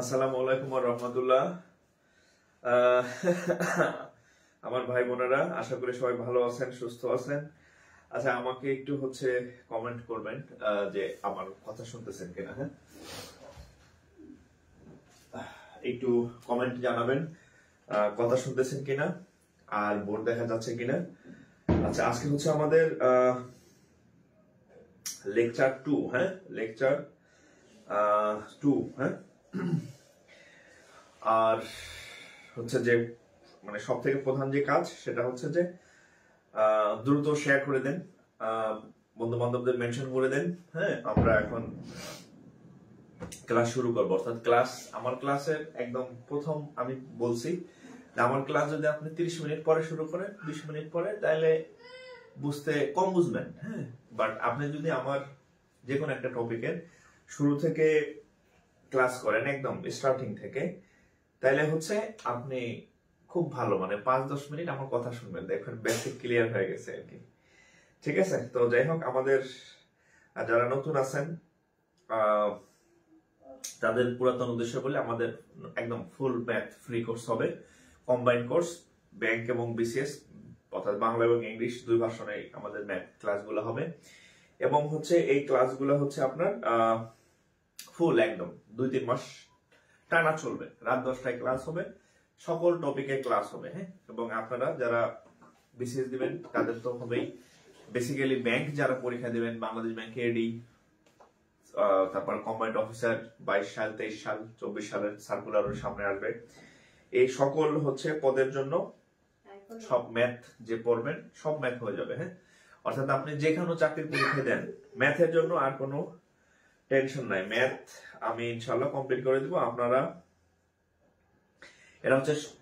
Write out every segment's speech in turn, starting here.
আসসালামু আলাইকুম ওয়া রাহমাতুল্লাহ। আমার ভাই বোনেরা, আশা করি সবাই ভালো আছেন, সুস্থ আছেন। আচ্ছা, আমাকে একটু কমেন্ট করবেন যে আমার কথা শুনতেছেন কিনা। হ্যাঁ, একটু কমেন্ট জানাবেন কথা শুনতেছেন কিনা আর বোর্ড দেখা যাচ্ছে কিনা। আচ্ছা, আজকে আমাদের লেকচার 2। হ্যাঁ, লেকচার 2। হ্যাঁ, আর যে মানে সব থেকে প্রধান যে কাজ সেটা যে দ্রুত শেয়ার করে দেন, বন্ধু বান্ধবদের মেনশন করে দেন। হ্যাঁ, আমরা এখন ক্লাস শুরু করবো। অর্থাৎ আমার ক্লাসের একদম প্রথম আমি বলছি আমার ক্লাস যদি আপনি 30 মিনিট পরে শুরু করেন, 20 মিনিট পরে, তাহলে বুঝতে কম বুঝবেন। হ্যাঁ, বাট আপনি যদি আমার যে কোনো একটা টপিকের শুরু থেকে ক্লাস করেন, একদম স্টার্টিং থেকে, তাইলে আপনি খুব ভালো, মানে 5-10 মিনিট আমার কথা শুনবেন, দেখবেন বেসিক ক্লিয়ার হয়ে গেছে আর কি। ঠিক আছে? তো যাই হোক, আমাদের যারা নতুন আছেন তাদের পুরাতন উদ্দেশ্য বলে আমাদের একদম ফুল ম্যাথ ফ্রি কোর্স হবে, কম্বাইন্ড কোর্স, ব্যাংক এবং বিসিএস, অর্থাৎ বাংলা এবং ইংলিশ দুই ভার্সনে আমাদের ম্যাথ ক্লাসগুলো হবে। এবং এই ক্লাসগুলো আপনার ফুল একদম 2-3 মাস টানা চলবে। রাত 10টায় ক্লাস হবে, সকল টপিকে ক্লাস হবে। হ্যাঁ, এবং আপনারা যারা বিসিএস দিবেন তাদের তো হবেই। বেসিক্যালি ব্যাংক যারা পরীক্ষা দিবেন, বাংলাদেশ ব্যাংক এডি, তারপর কম্বাইন্ড অফিসার 22 সাল, 23 সাল, 24 সালের সার্কুলারের সামনে আসবে। এই সকল পদের জন্য সব ম্যাথ যে পড়বেন, সব ম্যাথ হয়ে যাবে। হ্যাঁ, অর্থাৎ আপনি যেখানে চাকরির পরীক্ষা দেন, ম্যাথের জন্য আর কোনো টেনশন নাই। ম্যাথ আমি ইনশাল্লাহ কমপ্লিট করে দিব। আপনারা এটা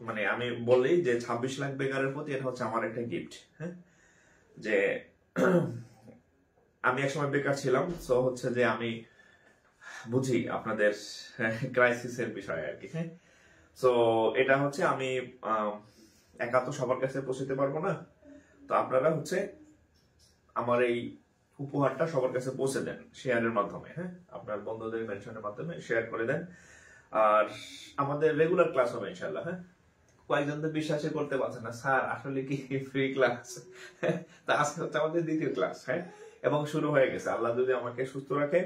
মানে আমি বললি যে 26 লাখ বেকারের প্রতি এটা আমার একটা গিফট। হ্যাঁ, যে আমি একসময় বেকার ছিলাম, সো যে আমি বুঝি আপনাদের ক্রাইসিসের বিষয় আর কি। হ্যাঁ, সো এটা আমি একা তো সবার কাছে পৌঁছতে পারবো না। তো আপনারা আমার এই উপহারটা সবার কাছে পৌঁছে দেন শেয়ারের মাধ্যমে। হ্যাঁ, আপনার বন্ধুদের মেনশনের মাধ্যমে শেয়ার করে দেন। আর আমাদের রেগুলার ক্লাস হবে ইনশাল্লাহ। হ্যাঁ, কয়েকজন তো বিশ্বাসই করতে পারছে না, স্যার আসলে কি ফ্রি ক্লাস? তা আজকে আমাদের দ্বিতীয় ক্লাস। হ্যাঁ, এবং শুরু হয়ে গেছে। আল্লাহ যদি আমাকে সুস্থ রাখে,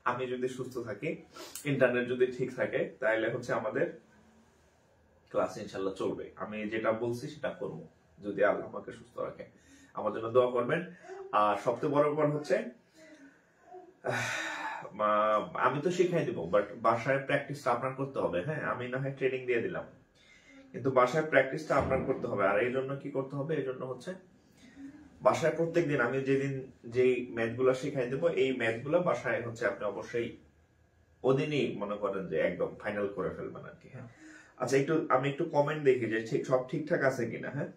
আমি যদি সুস্থ থাকি, ইন্টারনেট যদি ঠিক থাকে, তাহলে আমাদের ক্লাস ইনশাল্লাহ চলবে। আমি যেটা বলছি সেটা করবো, যদি আল্লাহ আমাকে সুস্থ রাখে। আমার জন্য দোয়া করবেন। আর সবচেয়ে বড় ব্যাপার আমি তো শিখাই দিব, বাট বাসায় প্র্যাকটিসটা আপনার করতে হবে। হ্যাঁ, আমি না হয় ট্রেনিং দিয়ে দিলাম, কিন্তু বাসায় প্র্যাকটিসটা আপনার করতে হবে। আর এই জন্য কি করতে হবে? এই জন্য বাসায় প্রত্যেকদিন আমি যেদিন যেই ম্যাথগুলো শিখাই দেবো, এই ম্যাথগুলো বাসায় আপনি অবশ্যই ওদিনই মনে করেন যে একদম ফাইনাল করে ফেলবেন আর কি। হ্যাঁ, আচ্ছা, আমি একটু কমেন্ট দেখি যে সব ঠিকঠাক আছে কিনা। হ্যাঁ,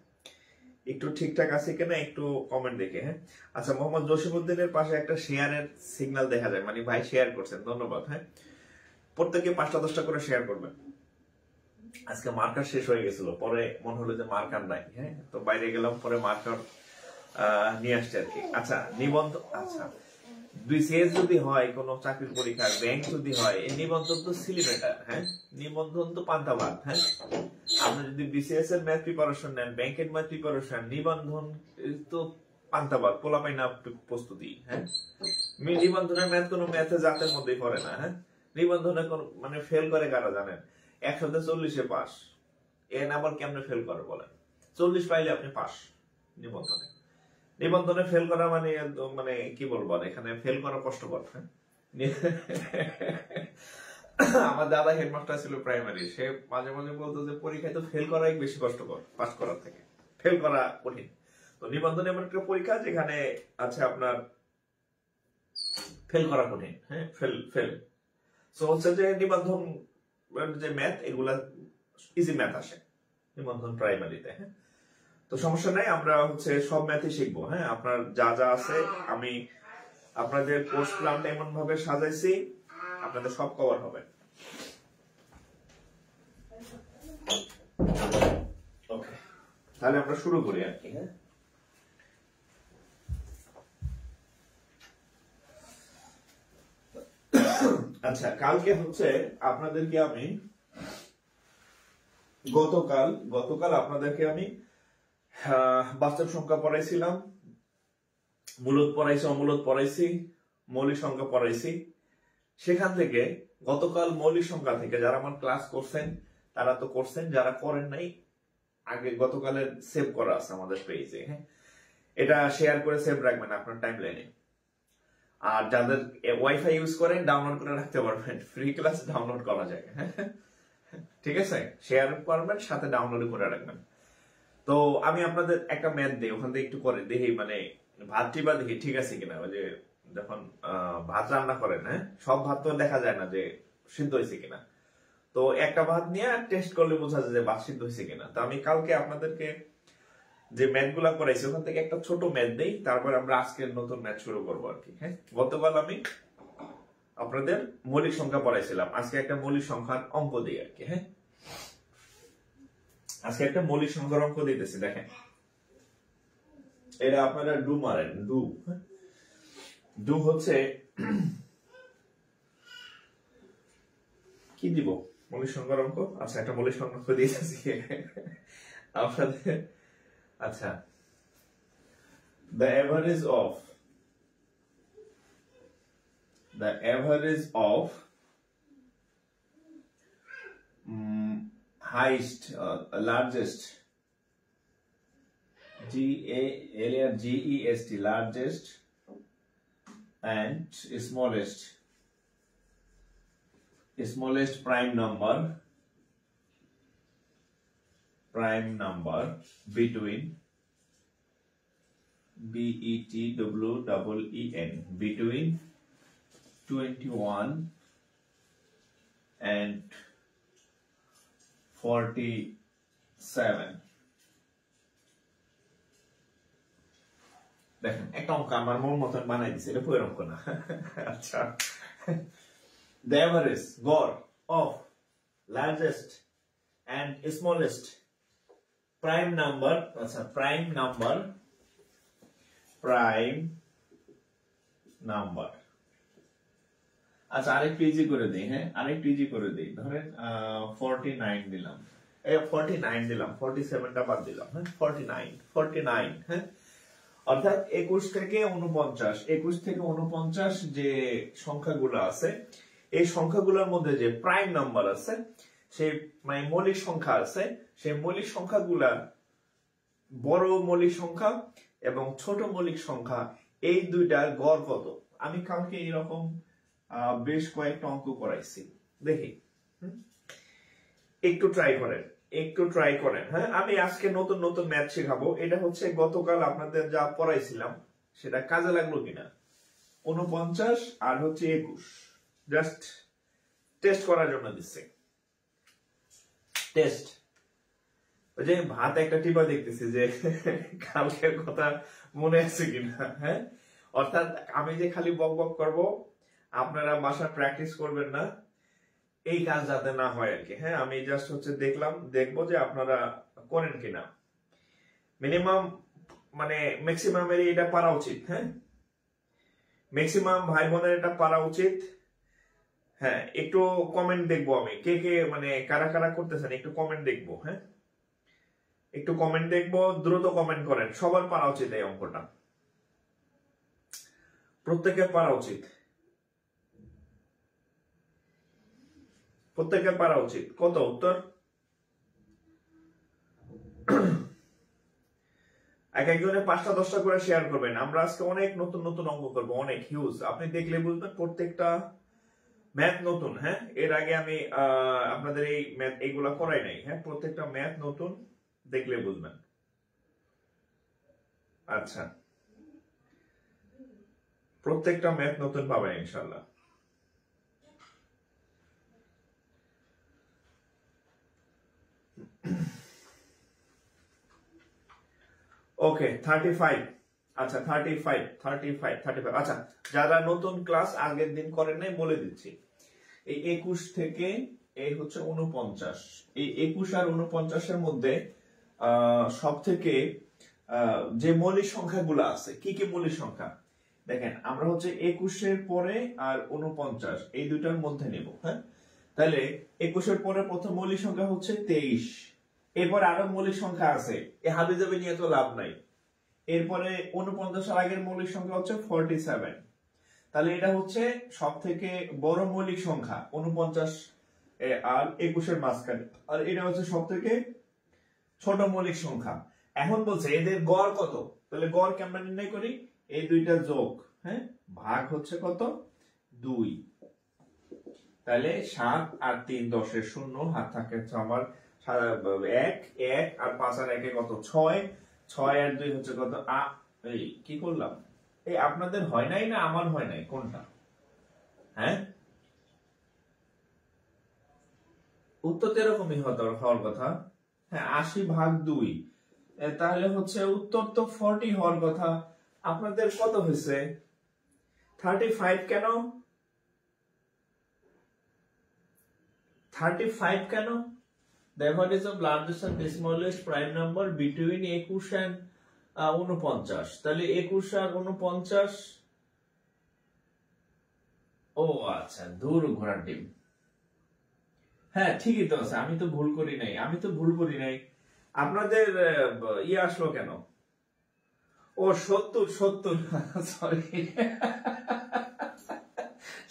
একটু ঠিকঠাক আছে কিনা একটু কমেন্ট দেখে। হ্যাঁ, আচ্ছা, মোহাম্মদ জসিমউদ্দিনের পাশে একটা শেয়ারের সিগন্যাল দেখা যায়, মানে ভাই শেয়ার করছেন, ধন্যবাদ। হ্যাঁ, প্রত্যেকে 5টা-10টা করে শেয়ার করবেন। আজকে মার্কার শেষ হয়ে গেছিল, পরে মনে হলো যে মার্কার নাই। হ্যাঁ, তো বাইরে গেলাম, পরে মার্কার নিয়ে আসছে আর কি। আচ্ছা, আচ্ছা, বিসিএস যদি হয়, কোন চাকরির পরীক্ষা, ব্যাংক যদি হয়, এই নিবন্ধন তো সিলিমেটার। হ্যাঁ, নিবন্ধন তো পান্তাভাত। হ্যাঁ, আপনি যদি বিসিএস এর ম্যাথ প্রিপারেশন নেন, ব্যাংকের ম্যাথ প্রিপারেশন, নিবন্ধন তো পান্তাভাত, পোলাপাই না প্রস্তুতি। হ্যাঁ, নিবন্ধনের ম্যাথ কোনো ম্যাথে জাতের মধ্যেই পড়ে না। হ্যাঁ, নিবন্ধনে কোন মানে ফেল করে কারা জানেন? 140-এ পাস, এন আবার কেমনে ফেল করে বলেন? 40 পাইলে আপনি পাস নিবন্ধনে। নিবন্ধনে ফেল করা মানে মানে কি বলবো, এখানে ফেল করা কষ্টকর। হ্যাঁ, আমার দাদা হেডমাস্টার ছিল প্রাইমারি, সে মাঝে মাঝে বলতো যে পরীক্ষায় তো ফেল করাই বেশি কষ্টকর পাস করার থেকে, ফেল করা কঠিন। তো নিবন্ধন এমন একটা পরীক্ষা যেখানে আছে আপনার ফেল করা কঠিন। হ্যাঁ, ফেল ফেল সো হচ্ছে যে নিবন্ধন যে ম্যাথ, এগুলা ইজি ম্যাথ আসে নিবন্ধন প্রাইমারিতে। হ্যাঁ, তো সমস্যা নাই, আমরা হচ্ছে সব ম্যাথই শিখবো। হ্যাঁ, আপনার যা যা আছে আমি আপনাদের কোর্স প্ল্যানটা এমন ভাবে সাজাইছি আপনাদের সব কভার হবে। ওকে, তাহলে আমরা শুরু করি আর কি। হ্যাঁ, আচ্ছা, কালকে হচ্ছে আপনাদেরকে আমি গতকাল আপনাদেরকে আমি বাস্তব সংখ্যা পড়াইছিলাম, মূলদ পড়াইছি, অমূলদ পড়াইছি, মৌলিক সংখ্যা পড়াইছি। সেখান থেকে গতকাল মৌলিক সংখ্যা থেকে যারা আমার ক্লাস করছেন তারা তো করছেন, যারা করেন নাই আগে গতকালের সেভ করা আছে আমাদের পেজে। হ্যাঁ, এটা শেয়ার করে সেভ রাখবেন আপনার টাইম লাইনে। আর যাদের ওয়াইফাই ইউজ করেন ডাউনলোড করে রাখতে পারবেন, ফ্রি ক্লাস ডাউনলোড করা যায়। হ্যাঁ, ঠিক আছে, শেয়ার করবেন সাথে ডাউনলোড করে রাখবেন। তো আমি আপনাদের একটা ম্যাথ দিই, ওখান থেকে একটু করে দেখি মানে ভাতটি বা দেখি ঠিক আছে কিনা। ওই যে যখন ভাত রান্না করেন, হ্যাঁ, সব ভাত তো দেখা যায় না যে সিদ্ধ হয়েছে কিনা, তো একটা ভাত নিয়ে টেস্ট করলে বোঝা যায় যে ভাত সিদ্ধ হয়েছে কিনা। তো আমি কালকে আপনাদেরকে যে ম্যাথ গুলা করাইছি ওখান থেকে একটা ছোট ম্যাথ দেই, তারপর আমরা আজকের নতুন ম্যাথ শুরু করবো আর কি। হ্যাঁ, গতকাল আমি আপনাদের মৌলিক সংখ্যা পড়াইছিলাম, আজকে একটা মৌলিক সংখ্যার অঙ্ক দিই আর কি। হ্যাঁ, আজকে একটা মৌলিক সংখ্যার অঙ্ক দিতেছি। দেখেন, এটা আপনারা ডু মারেন, ডু। ডু হচ্ছে কি দিব, মৌলিক সংখ্যার অঙ্ক। আচ্ছা, একটা মৌলিক সংখ্যা অঙ্ক দিয়েছি আপনাদের। আচ্ছা, the average of highest largest GEST largest and smallest prime number between between 21 and 47। দেখেন, একটা অঙ্ক আমার মন মতন বানাই দিছে, এটা পুরো অঙ্ক না। আচ্ছা, the average গড় of largest and smallest prime number, আচ্ছা prime number আচ্ছা আরেকটু ইজি করে দেই। হ্যাঁ, আরেকটু ইজি করে দেই, ধরেন 49 দিলাম, 49 দিলাম, 47টা বাদ দিলাম। হ্যাঁ, 49। হ্যাঁ, অর্থাৎ 21 থেকে 49 যে সংখ্যাগুলো আছে, এই সংখ্যাগুলোর মধ্যে যে প্রাইম নাম্বার আছে, সেই মানে মৌলিক সংখ্যা আছে, সেই মৌলিক সংখ্যাগুলা বড় মৌলিক সংখ্যা এবং ছোট মৌলিক সংখ্যা, এই দুইটার গড় কত। আমি কালকে এরকম বেশ কয়েকটা অঙ্ক করাইছি, দেখি একটু ট্রাই করেন। হ্যাঁ, আমি আজকে নতুন নতুন ম্যাথ শেখাবো। এটা হচ্ছে গতকাল আপনাদের যা পড়াইছিলাম সেটা কাজে লাগলো কিনা। 49 আর হচ্ছে 21 জাস্ট টেস্ট করার জন্য দিচ্ছে। টেস্ট, ওই যে ভাত একটা টিপা দেখতেছি যে কালকের কথা মনে আছে কিনা। হ্যাঁ, অর্থাৎ আমি যে খালি বক বক করবো, আপনারা বাসা প্র্যাকটিস করবেন না, এই কাজ যাতে না হয় আর কি। হ্যাঁ, আমি জাস্ট হচ্ছে দেখবো যে আপনারা করেন কিনা। মিনিমাম মানে ম্যাক্সিমাম এর এটা পারা উচিত। হ্যাঁ, ম্যাক্সিমাম ভাই বোনের এটা পারা উচিত। হ্যাঁ, একটু কমেন্ট দেখবো আমি, কে কে মানে কারা কারা করতেছেন, একটু কমেন্ট দেখবো। হ্যাঁ, একটু কমেন্ট দেখবো, দ্রুত কমেন্ট করেন। সবার পারা উচিত এই অঙ্কটা, প্রত্যেকের পারা উচিত, প্রত্যেকের পারা উচিত। কত উত্তর? এক একজনে 5টা 10টা করে শেয়ার করবেন। আমরা আজকে অনেক নতুন নতুন অঙ্ক করব, অনেক হিউজ। আপনি দেখলে বুঝবেন প্রত্যেকটা ম্যাথ নতুন। হ্যাঁ, এর আগে আমি আপনাদের এই ম্যাথ এগুলা করাই নাই। হ্যাঁ, প্রত্যেকটা ম্যাথ নতুন, দেখলে বুঝবেন। আচ্ছা, প্রত্যেকটা ম্যাথ নতুন পাবেন ইনশাল্লাহ। ওকে, 35। আচ্ছা, 35। আচ্ছা, যারা নতুন ক্লাস আগের দিন করেন নাই বলে দিচ্ছি। এই 21 থেকে এই হচ্ছে 49। এই 21 আর 49-এর মধ্যে সব থেকে যে মৌলিক সংখ্যাগুলো আছে, কি কি মৌলিক সংখ্যা দেখেন, আমরা হচ্ছে 21-এর পরে আর 49 এই দুটার মধ্যে নেব। হ্যাঁ, তাহলে 21-এর পরে প্রথম মৌলিক সংখ্যা হচ্ছে 23। এরপর আরো মৌলিক সংখ্যা আছে, এ হাবিজাবি নিয়ে তো লাভ নাই। এরপরে 49-এর আগের মৌলিক সংখ্যা হচ্ছে 47। তাহলে এটা হচ্ছে সব থেকে বড় মৌলিক সংখ্যা 49 আর 21-এর মাঝখানে, আর এটা হচ্ছে সব থেকে ছোট মৌলিক সংখ্যা। এখন বলছে এদের গড় কত, তাহলে গড় কেমন নির্ণয় করি, এই দুইটা যোগ, হ্যাঁ, ভাগ হচ্ছে কত 2। তাহলে 7 আর 3 10-এর 0, হাত থাকে আমার 1 1 আর 5 আর 1 কত 6, 6 আর 2 হচ্ছে কত এই কি করলাম, এই আপনাদের হয় নাই না আমার হয় নাই, কোনটা? হ্যাঁ, উত্তর তো এরকমই হওয়ার কথা। হ্যাঁ, 80 ভাগ 2, তাহলে হচ্ছে উত্তর তো 40 হওয়ার কথা। আপনাদের কত হয়েছে 35? কেন 35 কেন? What is the largest and the smallest prime number between 21 and 49? তাহলে 21 আর 49, ও আচ্ছা, দূর ঘোড়ার ডিম। হ্যাঁ, ঠিকই তো আছে, আমি তো ভুল করি নাই। আপনাদের ইয়ে আসলো কেন? ও 70 সরি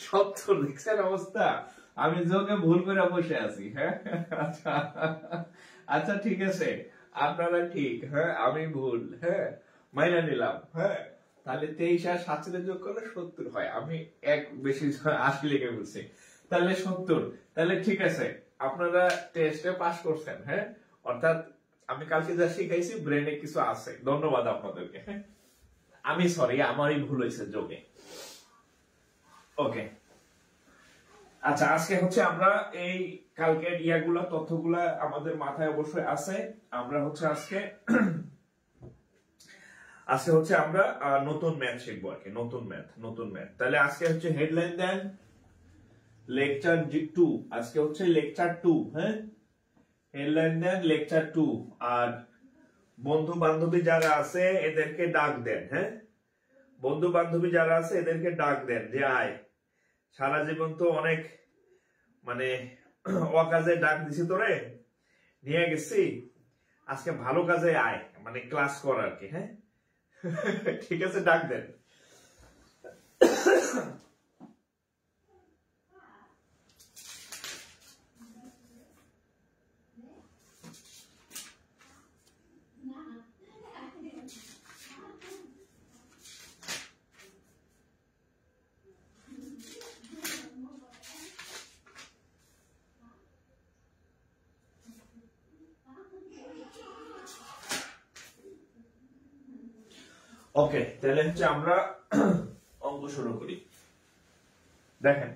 70, দেখছেন অবস্থা, আমি যোগে ভুল করে বসে আছি। হ্যাঁ, আচ্ছা ঠিক আছে, আপনারা ঠিক, হ্যাঁ আমি ভুল, হ্যাঁ মাইনা নিলাম। হ্যাঁ, তাহলে 23 আর 7 যোগ করলে 70 হয়, আমি এক বেশি 80 লিখে বলছি, তাহলে 70। তাহলে ঠিক আছে, আপনারা টেস্টে পাস করছেন। হ্যাঁ, অর্থাৎ আমি কালকে যা শিখাইছি ব্রেনে কিছু আছে, ধন্যবাদ আপনাদেরকে। হ্যাঁ, আমি সরি, আমারই ভুল হয়েছে যোগে। ওকে, আচ্ছা, আজকে হচ্ছে আমরা এই কালকের ইয়াগুলা তথ্যগুলা আমাদের মাথায় অবশ্যই আছে। আমরা হচ্ছে আজকে হচ্ছে আমরা নতুন ম্যাথ শিখবো আর কি, নতুন ম্যাথ। তাহলে আজকে হচ্ছে হেডলাইন দেন লেকচার 2, আজকে হচ্ছে লেকচার 2। হ্যাঁ, হেডলাইন দেন লেকচার 2। আর বন্ধু বান্ধবী যারা আছে এদেরকে ডাক দেন। হ্যাঁ, বন্ধু বান্ধবী যারা আছে এদেরকে ডাক দেন যে আয়, সারা জীবন তো অনেক মানে অকাজে ডাক দিছি, তোরে নিয়ে গেছি, আজকে ভালো কাজে আয়, মানে ক্লাস কর আর কি। হ্যাঁ, ঠিক আছে, ডাক দেন। ওকে, তাহলে হচ্ছে আমরা অঙ্ক শুরু করি। দেখেন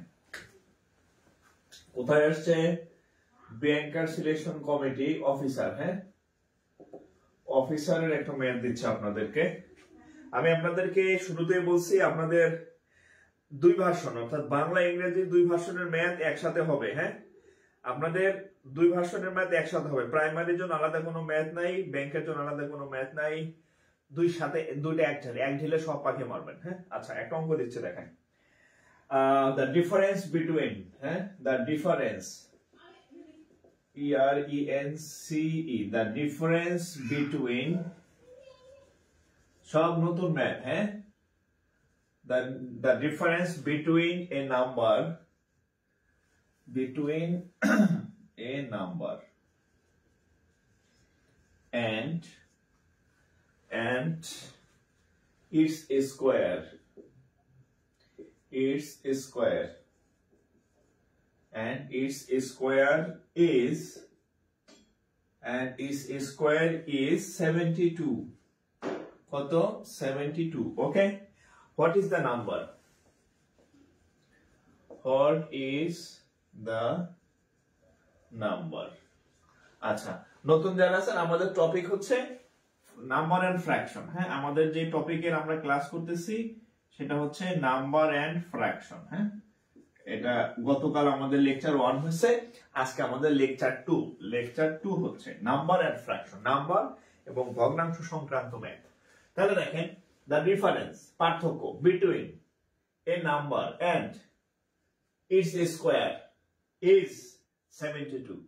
কোথায় আসছে, ব্যাংকার সিলেকশন কমিটি অফিসার। হ্যাঁ, অফিসারের একটা ম্যাথ দিচ্ছে আপনাদেরকে। আমি আপনাদেরকে শুরুতেই বলছি আপনাদের 2 ভার্সন, অর্থাৎ বাংলা ইংরেজি 2 ভার্সনের ম্যাথ একসাথে হবে। হ্যাঁ, আপনাদের 2 ভার্সনের ম্যাথ একসাথে হবে। প্রাইমারির জন্য আলাদা কোনো ম্যাথ নাই, ব্যাংকের জন্য আলাদা কোনো ম্যাথ নাই, দুইটা এক ঢেলে সব পাখি মারবেন। হ্যাঁ, আচ্ছা, একটা অঙ্ক দিচ্ছে দেখেন, the difference between, the difference, ERENCE, the difference between, সব নতুন ম্যাথ। হ্যাঁ, the difference between a number and and its square, its square, and its square is 72. কত? 72. Okay, what is the number? What is the number? আচ্ছা, নতুন যারা আছেন, আমাদের topic হচ্ছে নাম্বার এন্ড ফ্র্যাকশন। হ্যাঁ, আমাদের যে টপিকের আমরা ক্লাস করতেছি সেটা হচ্ছে নাম্বার এন্ড ফ্র্যাকশন। হ্যাঁ, এটা গতকাল আমাদের লেকচার 1 হয়েছে, আজকে আমাদের লেকচার 2। লেকচার 2 হচ্ছে নাম্বার এন্ড ফ্র্যাকশন, নাম্বার এবং ভগ্নাংশ সংক্রান্ত ম্যাথ। তাহলে দেখেন, দ্য ডিফারেন্স, পার্থক্য, between a number and its square is 72.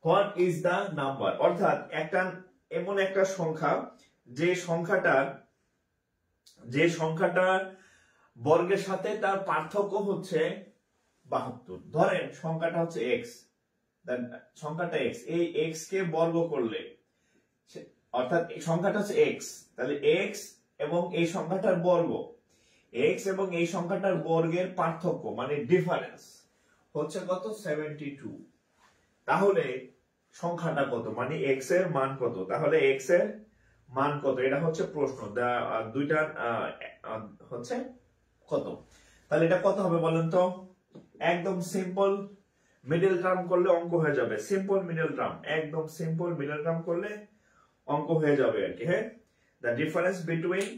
What is the number? অর্থাৎ এমন একটা সংখ্যা যে সংখ্যাটার বর্গের সাথে তার পার্থক্য হচ্ছে 72। ধরেন সংখ্যাটা হচ্ছে x, সংখ্যাটা x, এই x কে বর্গ করলে, অর্থাৎ এই সংখ্যাটা হচ্ছে x, তাহলে x এবং এই সংখ্যাটার বর্গ, x এবং এই সংখ্যাটার বর্গের পার্থক্য মানে ডিফারেন্স হচ্ছে কত? 72। তাহলে সংখ্যাটা কত, মানে x এর মান কত? তাহলে x এর মান কত, এটা হচ্ছে প্রশ্ন। দুইটা হচ্ছে কত, তাহলে এটা কত হবে বলেন তো? একদম সিম্পল মিডল টার্ম করলে অঙ্ক হয়ে যাবে। সিম্পল মিডল টার্ম, একদম সিম্পল মিডল টার্ম করলে অঙ্ক হয়ে যাবে আর কি। হ্যাঁ, দ্য ডিফারেন্স বিটুইন,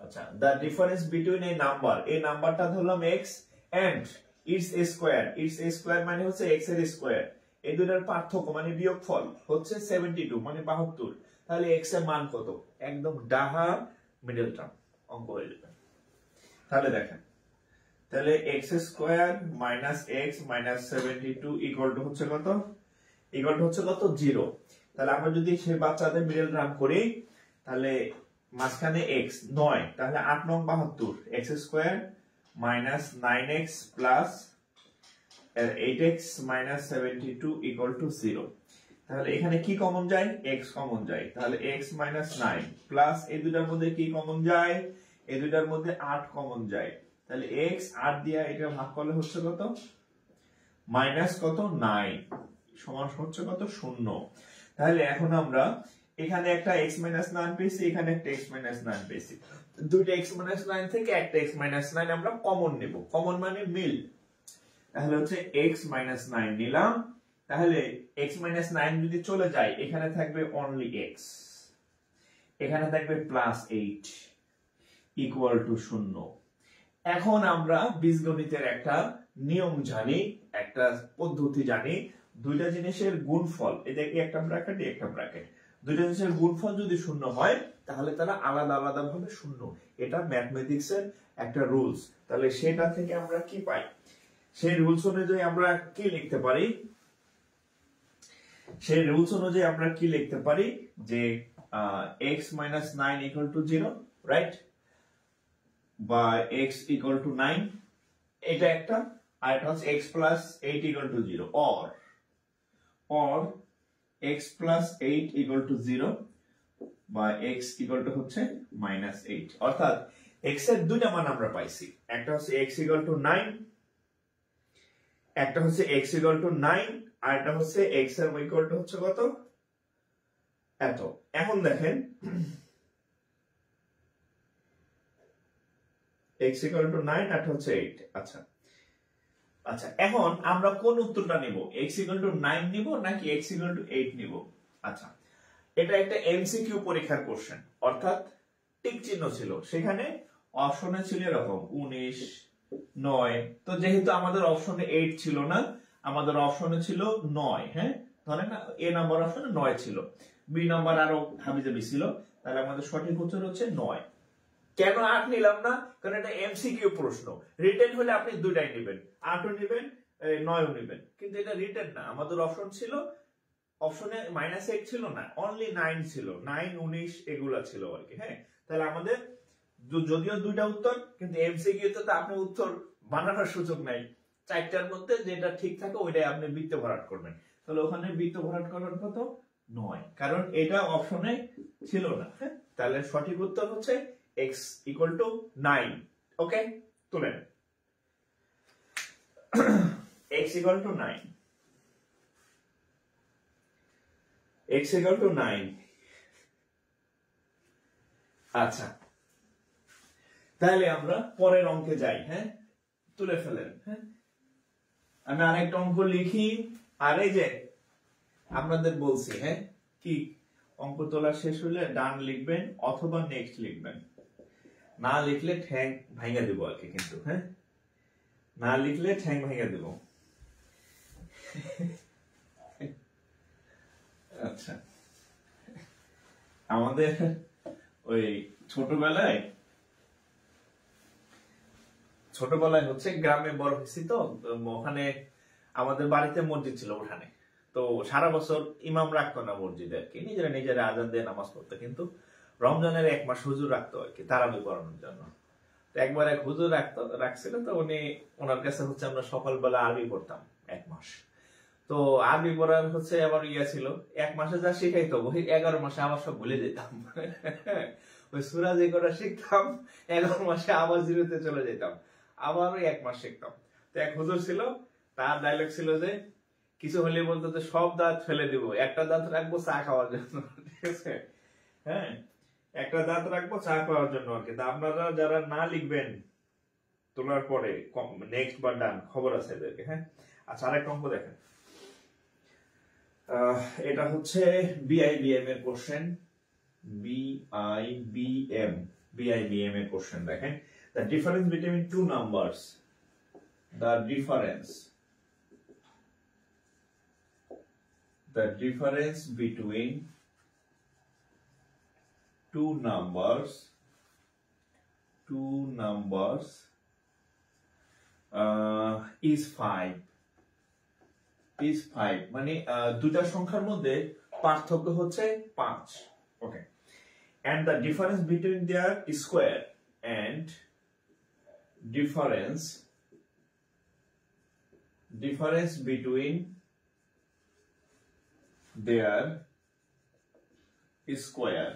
আচ্ছা, দ্য ডিফারেন্স বিটুইন এই নাম্বার, এই নাম্বারটা ধরলাম x and its square, its square মানে হচ্ছে x এর স্কয়ার, এই দুটার পার্থক্য মানে বিয়োগফল হচ্ছে 72 মানে 72। তাহলে x এর মান কত? একদম ডাহা মিডল টার্ম অঙ্ক হয়ে যাবে। তাহলে দেখেন, তাহলে x square minus x minus 72 equal to হচ্ছে কত? ইকুয়াল টু হচ্ছে কত? 0। তাহলে আমরা যদি সেই বাচ্চাদের মিডল টার্ম করি, তাহলে মাঝখানে x 9, তাহলে 8 নং 72, x square minus 9x plus 8x minus 72 equal to 0। তাহলে এখানে কি কমন যায়? x কমন যায়, তাহলে x মাইনাস 9 প্লাস এই দুটার মধ্যে কি কমন যায়? এই দুটার মধ্যে 8 কমন যায়, তাহলে x 8 দিয়ে এটা ভাগ করলে হচ্ছে কত? মাইনাস কত? 9 সমান হচ্ছে কত? 0। তাহলে এখন আমরা এখানে একটা x মাইনাস 9 পেয়েছি, এখানে একটা x মাইনাস 9 পেয়েছি, দুইটা x মাইনাস 9 থেকে একটা x মাইনাস 9 আমরা কমন নেব। কমন মানে মিল, তাহলে হচ্ছে x মাইনাস 9 নিলাম। তাহলে x মাইনাস 9 যদি চলে যায়, এখানে থাকবে অনলি x, এখানে থাকবে প্লাস 8 ইকুয়াল টু 0। এখন আমরা বীজগণিতের একটা নিয়ম জানি, একটা পদ্ধতি জানি, দুইটা জিনিসের গুণফল, এটা কি একটা ব্র্যাকেট, একটা ব্র্যাকেট, দুইটা জিনিসের গুণফল যদি 0 হয় তাহলে তারা আলাদা আলাদা ভাবে 0। এটা ম্যাথমেটিক্স এর একটা রুলস। তাহলে সেটা থেকে আমরা কি পাই? সেই রুলস অনুযায়ী আমরা কি লিখতে পারি? সেই রুলস অনুযায়ী আমরা কি লিখতে পারি যে x minus 9 equal to 0, right, বা x equal to 9, এটা একটা, আর এটা হচ্ছে x plus 8 equal to 0, or x plus 8 equal to 0 বা x equal to হচ্ছে minus 8। অর্থাৎ x এর দুইটা মান আমরা পাইছি, একটা হচ্ছে x equal to 9, একটা হচ্ছে x equal to 9, আর এটা হচ্ছে x এর ইকুয়াল টু হচ্ছে কত? এত। এখন দেখেন x equal to 9 আর হচ্ছে 8। আচ্ছা আচ্ছা, এখন আমরা কোন উত্তরটা নিব? x equal to 9 নিব নাকি x equal to 8 নিব? আচ্ছা, এটা একটা এমসিকিউ পরীক্ষার কোশ্চেন, অর্থাৎ টিক চিহ্ন ছিল, সেখানে অপশনে ছিল এরকম 19, 9। তো যেহেতু আমাদের অপশনে 8 ছিল না, আমাদের অপশনে ছিল 9। হ্যাঁ, ধরেন না এ নাম্বার অপশনে 9 ছিল, বি নাম্বার আরো হাবিজাবি ছিল, তাহলে আমাদের সঠিক উত্তর হচ্ছে 9। কেন 8 নিলাম না? কারণ এটা এমসিকিউ প্রশ্ন। রিটেন হলে আপনি দুইটাই নেবেন, 8ও নেবেন 9ও নেবেন, কিন্তু এটা রিটেন না। আমাদের অপশন ছিল, অপশনে -8 ছিল না, অনলি 9 ছিল, 9, 19 এগুলা ছিল আর কি। হ্যাঁ, তাহলে আমাদের যদিও দুইটা উত্তর, কিন্তু এমসিকিউ তে তো আপনি উত্তর বানানোর সুযোগ নাই, 4টার মধ্যে যেটা ঠিক থাকে ওইটাই আপনি বৃত্ত ভরাট করবেন। তাহলে ওখানে বৃত্ত ভরাট করার কত 9, কারণ এটা অপশনে ছিল না। হ্যাঁ, তাহলে সঠিক উত্তর হচ্ছে x ইকুয়াল টু 9। ওকে, তুলেন x equal to 9, x equal to 9। আচ্ছা, তাহলে আমরা পরের অঙ্কে যাই। হ্যাঁ, তুলে ফেলেন। হ্যাঁ, আমি আরেকটা অঙ্ক লিখি। আর এই যে আপনাদের বলছি, হ্যাঁ, কি অঙ্ক তোলা শেষ হলে ডান লিখবেন অথবা নেক্সট লিখবেন, না লিখলে ঠ্যাং ভাঙা দেবো আর কি। কিন্তু হ্যাঁ, না লিখলে ঠ্যাং ভাঙা দেব। আচ্ছা, আমাদের ওই ছোটবেলায় হচ্ছে গ্রামে বড় হয়েছি তো, ওখানে আমাদের বাড়িতে মসজিদ ছিল উঠানে। তো সারা বছর ইমাম রাখতো না মসজিদে আর কি, নিজেরা আজান দিয়ে নামাজ পড়তো। কিন্তু রমজানের 1 মাস হুজুর রাখতো আর কি, তারাবি পড়ানোর জন্য। তো একবার এক হুজুর রাখছিল, তো ওনার কাছে হচ্ছে আমরা সকালবেলা আরবি পড়তাম 1 মাস। তো আরবি পড়ার হচ্ছে আবার ছিল 1 মাসে যা শিখাইতো, ওই 11 মাসে আবার সব ভুলে যেতাম। ওই সূরা যে কটা শিখতাম 11 মাসে আবার জিরোতে চলে যেতাম, আবার ওই 1 মাস শিখতাম। তো এক হুজুর ছিল, তার ডায়লগ ছিল যে কিছু হলে বলতো যে সব দাঁত ফেলে দিব, একটা দাঁত রাখবো চা খাওয়ার জন্য। ঠিক আছে, হ্যাঁ, একটা দাঁত রাখবো চা খাওয়ার জন্য আর কি। তা আপনারা যারা না লিখবেন তোলার পরে নেক্সট বা ডান, খবর আছে এদেরকে। হ্যাঁ, আচ্ছা, আরেকটা অঙ্ক দেখেন। এটা হচ্ছে বিআইবিএম এর কোশ্চেন। বিআইবিএম এর কোশ্চেন দেখেন। The difference between two numbers, the difference between two numbers is 5, মানে দুটা সংখ্যার মধ্যে পার্থক্য হচ্ছে 5। ওকে, and the difference between their square and difference between their square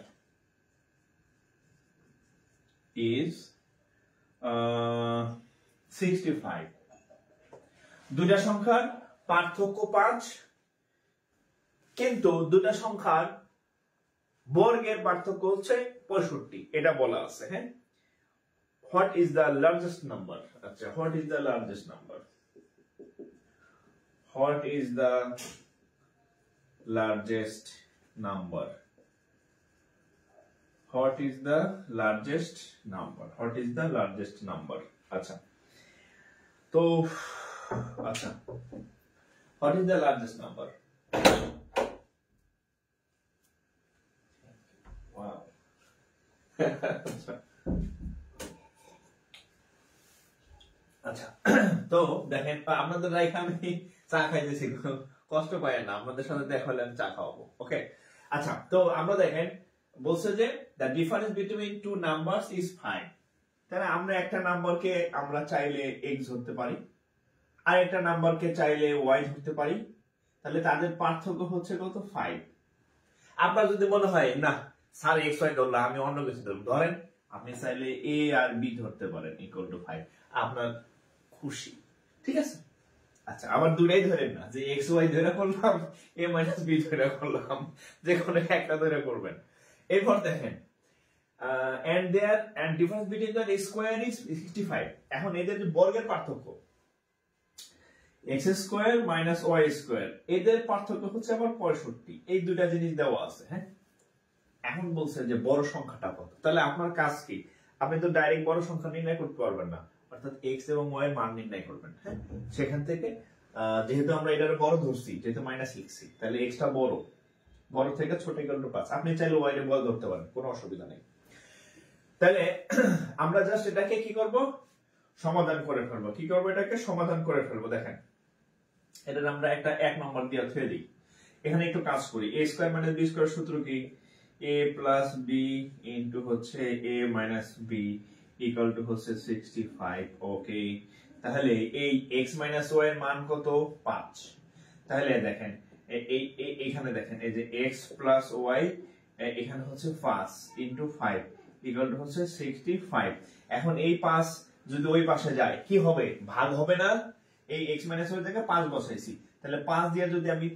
is 65। দুটা সংখ্যার পার্থক্য 5, কিন্তু দুটা সংখ্যার বর্গের পার্থক্য হচ্ছে 65, এটা বলা আছে। হ্যাঁ, what is the largest number? আচ্ছা, what is the largest number? What is the largest number? What is the largest number? What is the largest number? আচ্ছা, তো আচ্ছা, what is the largest number? Wow. আচ্ছা, তো দেখেন আপনাদের এখানে চা খাইতেছি, কষ্ট পায় না, আপনাদের সাথে দেখা হলে আমি চা খাওয়াবো। ওকে, আচ্ছা, তো আমরা দেখেন বলছে যে the difference between two numbers is 5। তাহলে আমরা একটা নাম্বারকে আমরা চাইলে x ধরতে পারি, আর একটা নাম্বারকে চাইলে y ধরতে পারি। তাহলে তাদের পার্থক্য হচ্ছে কত? 5। আপনার যদি মনে হয় না স্যার x y ধরলাম, আমি অন্য কিছু ধরব, ধরেন আপনি চাইলে a আর b ধরতে পারেন ইকুয়াল টু 5, আপনার খুশি। ঠিক আছে, আচ্ছা, আবার দুটাই ধরেন না, যে x y ধরে করলাম, a - b ধরে করলাম, যে কোনো একটা ধরে করবেন। এরপর দেখেন and difference between the square is 65। এখন এদের যে বর্গের পার্থক্য x square minus y square, এদের পার্থক্য হচ্ছে আবার 65। এই দুটা জিনিস দেওয়া আছে। হ্যাঁ, এখন বলছে যে বড় সংখ্যাটা কত। তাহলে আপনার কাজ কি, আপনি তো ডাইরেক্ট বড় সংখ্যা নির্ণয় করতে পারবেন না, অর্থাৎ x এবং y এর মান নির্ণয় করবেন। হ্যাঁ, সেখান থেকে যেহেতু আমরা এটার বড় ধরছি, যেহেতু মাইনাস লিখছি, তাহলে x টা বড় থেকে ছোট ইকুয়াল টু 5। আপনি চাইলে y এর বড় ধরতে পারেন, কোনো অসুবিধা নেই। তাহলে আমরা জাস্ট এটাকে কি করব, সমাধান করে ফেলবো। কি করব, এটাকে সমাধান করে ফেলবো। দেখেন, এটা আমরা একটা 1 নম্বর দিয়ে ধরে দিই। এখানে একটু কাজ করি। a square minus b square সূত্র কি? a প্লাস b ইনটু হচ্ছে a minus b equal to হচ্ছে 65। ওকে, তাহলে এই x মাইনাস y এর মান কত? 5। তাহলে দেখেন এইখানে দেখেন এই যে x প্লাস ওয়াই এখানে হচ্ছে 5 ইন্টু 5 ইকুয়াল টু হচ্ছে 65। এখন এই 5 যদি ওই পাশে যায় কি হবে, ভাগ হবে না। এই x মাইনাস ওয়াই থেকে 5 বসাইছি, তাহলে 5 দিয়ে যদি আমি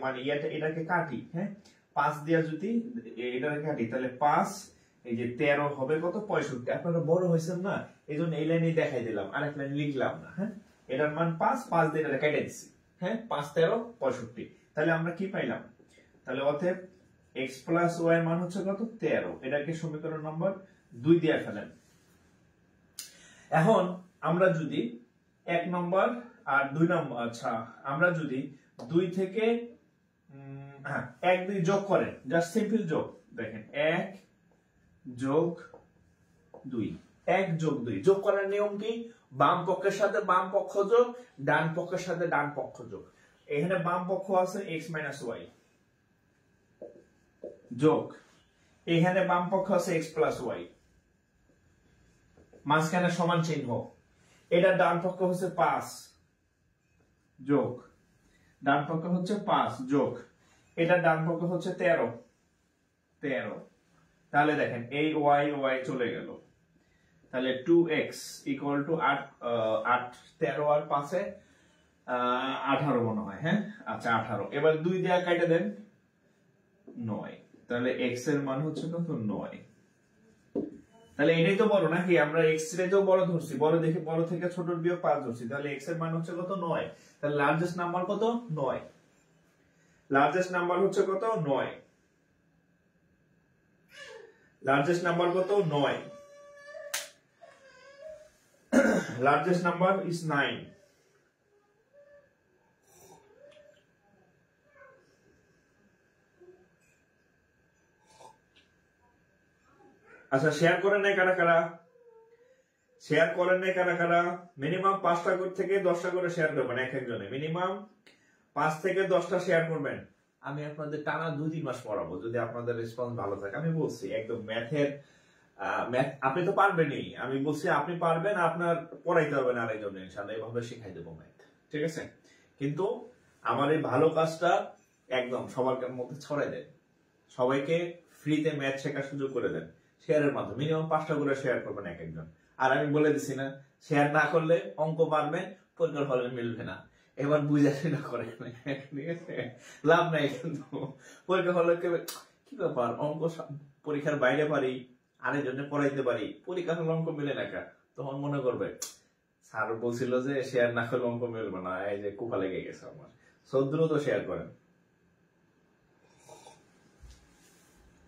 মানে এটাকে কাটি, হ্যাঁ 5 দিয়ে যদি এটাকে কাটি তাহলে 5 এই যে 13 হবে কত 65। আপনারা বড় হয়েছেন না, এই জন্য এই লাইনে দেখাই দিলাম, আরেক লাইন লিখলাম না। হ্যাঁ এটার মান 5 দিয়ে এটা কেটে দিচ্ছি। হ্যাঁ 5 13 65। তাহলে আমরা কি পাইলাম, তাহলে অতএব x প্লাস ওয়াই এর মান হচ্ছে কত 13। এটাকে সমীকরণ নম্বর 2 দিয়ে ফেলেন। এখন আমরা যদি 1 নম্বর আর 2 নম্বর, আচ্ছা আমরা যদি 2 থেকে 1 2 যোগ করেন, জাস্ট সিম্পল যোগ, দেখেন 1 যোগ 2, 1 যোগ 2 যোগ করার নিয়ম কি, বাম পক্ষের সাথে বাম পক্ষ যোগ, ডান পক্ষের সাথে ডান পক্ষ যোগ। এখানে বাম পক্ষ আছে x মাইনাস ওয়াই যোগ, এখানে বাম পক্ষ আছে x প্লাস ওয়াই, মাঝখানে সমান চিহ্ন। এটা ডান পক্ষ হচ্ছে 5 যোগ, ডান পক্ষ হচ্ছে 5 যোগ, এটা ডান পক্ষ হচ্ছে 13। তাহলে দেখেন এই y y চলে গেল, তাহলে 2x ইকুয়াল টু 8 13 আর 5 এ 18 মনে হয়। হ্যাঁ আচ্ছা 18। এবার 2 দিয়ে কেটে দেন 9, তাহলে x এর মান হচ্ছে কত 9। তাহলে এটাই তো বড় নাকি, আমরা x রেতেও বড় ধরছি, বড় দেখে বড় থেকে ছোটর বিয়োগ 5 ধরছি, তাহলে x এর মান হচ্ছে কত 9। তাহলে লার্জেস্ট নাম্বার কত 9, লার্জেস্ট নাম্বার হচ্ছে কত 9, লার্জেস্ট নাম্বার কত 9, লার্জেস্ট নাম্বার ইজ 9। আচ্ছা শেয়ার করেন নাই কারা কারা, শেয়ার করেন নাই কারা কারা, মিনিমাম 5টা থেকে 10টা করে শেয়ার করবেন এক একজনে, মিনিমাম 5 থেকে 10টা শেয়ার করবেন। আমি আপনাদের টানা 2-3 মাস পড়াবো যদি আপনাদের রেসপন্স ভালো থাকে। আমি বলছি একদম ম্যাথের ম্যাথ আপনি তো পারবেনই, আমি বলছি আপনি পারবেন, আপনার পড়াইতে হবে না আরেকজনের, ইনশাআল্লাহ এভাবে শেখাই দেবো ম্যাথ, ঠিক আছে। কিন্তু আমার এই ভালো কাজটা একদম সবার মধ্যে ছড়াই দেন, সবাইকে ফ্রিতে ম্যাথ শেখার সুযোগ করে দেন শেয়ারের মাধ্যমে। মিনিমাম 5টা করে শেয়ার করবেন এক একজন। আর আমি বলে দিছি না, শেয়ার না করলে অঙ্ক পারবে, পরীক্ষার ফলে মিলবে না। এবার বুঝা সেটা করে, ঠিক আছে, লাভ নাই। কিন্তু পরীক্ষার ফলে কি ব্যাপার, অঙ্ক পরীক্ষার বাইরে পারি, আরেকজনে পড়াইতে পারি, পরীক্ষার হলে অঙ্ক মিলে না, তখন মনে করবে স্যার বলছিল যে শেয়ার না করলে অঙ্ক মিলবে না, এই যে কুপা লেগে গেছে আমার। সো দ্রুত শেয়ার করেন,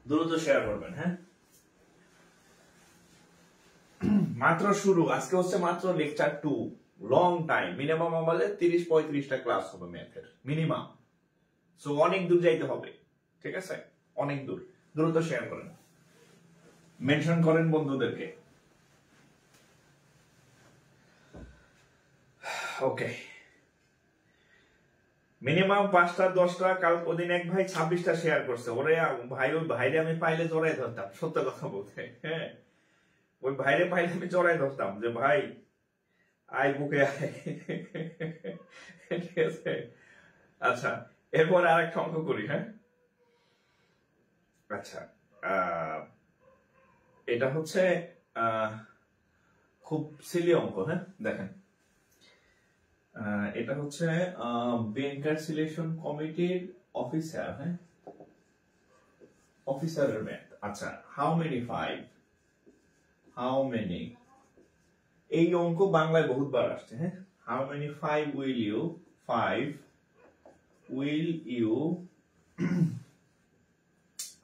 দ্রুত শেয়ার করবেন। হ্যাঁ মাত্র শুরু, আজকে হচ্ছে মাত্র লেকচার 2, লং টাইম, মিনিমাম আমাদের 30-35টা ক্লাস হবে ম্যাথের মিনিমাম। সো অনেক দূর যাইতে হবে, ঠিক আছে, অনেক দূর। দ্রুত শেয়ার করেন, মেনশন করেন বন্ধুদেরকে। ওকে, মিনিমাম 5টা 10টা, কাল ওদিন এক ভাই 26টা শেয়ার করছে। ওরে ভাই, ওই ভাইরে আমি পাইলে জড়াই ধরতাম, সত্য কথা বলতে। হ্যাঁ ওই ভাইরে পাইলে আমি জড়াই ধরতাম যে ভাই আয় বুকে আয়, ঠিক আছে। আচ্ছা এরপরে আরেকটা অঙ্ক করি। হ্যাঁ আচ্ছা এটা হচ্ছে খুব সিলি অঙ্ক। হ্যাঁ দেখেন, এটা হচ্ছে ব্যাংকার সিলেকশন কমিটির অফিসার, হ্যাঁ অফিসারের ম্যাথ। আচ্ছা হাউ মেনি 5, হাউ মেনি, এই অঙ্ক বাংলায় বহুতবার আসছে। হ্যাঁ how many 5 will you, 5 will you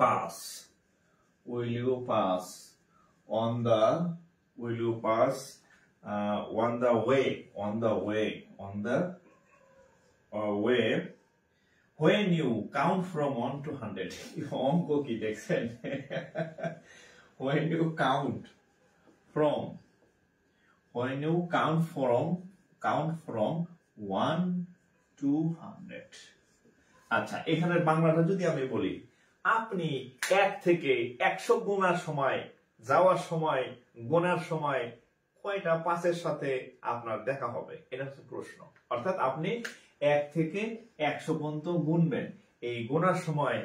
pass, will you pass on the, will you pass on the way, on the way, on the way when you count from 1 to 100. অঙ্ক কি দেখছেন, when you count from, when you count from 1 to 100. আচ্ছা এখানের বাংলাটা যদি আমি বলি, আপনি 1 থেকে 100 গোনার সময়, যাওয়ার সময়, গোনার সময় কয়টা 5-এর সাথে আপনার দেখা হবে, এটা হচ্ছে প্রশ্ন। অর্থাৎ আপনি 1 থেকে 100 পর্যন্ত গুনবেন। এই গোনার সময়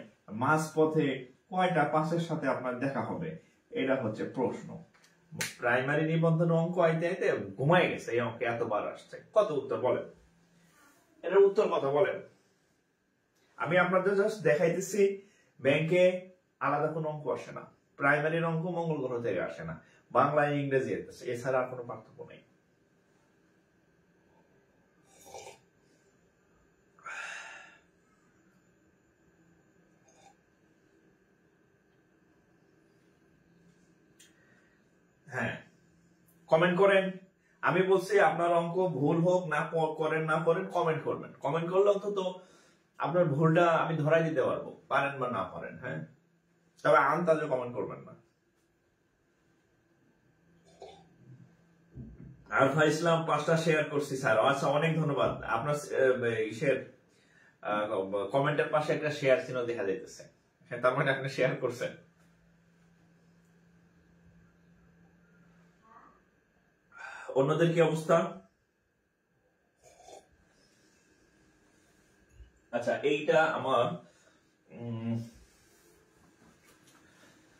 মাঝপথে কয়টা 5-এর সাথে আপনার দেখা হবে, এটা হচ্ছে প্রশ্ন। প্রাইমারি নিবন্ধন অঙ্ক আইতে আইতে ঘুমাই গেছে, এই অঙ্কে এতবার আসছে। কত উত্তর বলেন, এটার উত্তর কথা বলেন। আমি আপনাদের জাস্ট দেখাইতেছি ব্যাংকে আলাদা কোনো অঙ্ক আসে না, প্রাইমারির অঙ্ক মঙ্গল গ্রহ থেকে আসে না, বাংলা ইংরেজি আসতেছে, এছাড়া আর কোনো পার্থক্য নেই। হ্যাঁ, কমেন্ট করেন। আমি বলছি আপনার অঙ্ক ভুল হোক না করেন না করেন, কমেন্ট করবেন। কমেন্ট করলে অন্তত আপনার ভুলটা আমি ধরাই দিতে পারবো, পারেন বা না পারেন। হ্যাঁ, তবে আন্দাজে কমেন্ট করবেন না। আলফা ইসলাম 5টা শেয়ার করছি স্যার। আচ্ছা, অনেক ধন্যবাদ। আপনার কমেন্টের পাশে একটা শেয়ার চিহ্ন দেখা যাইতেছে, তার মানে আপনি শেয়ার করছেন। অন্যদের কি অবস্থা? আচ্ছা, এইটা আমার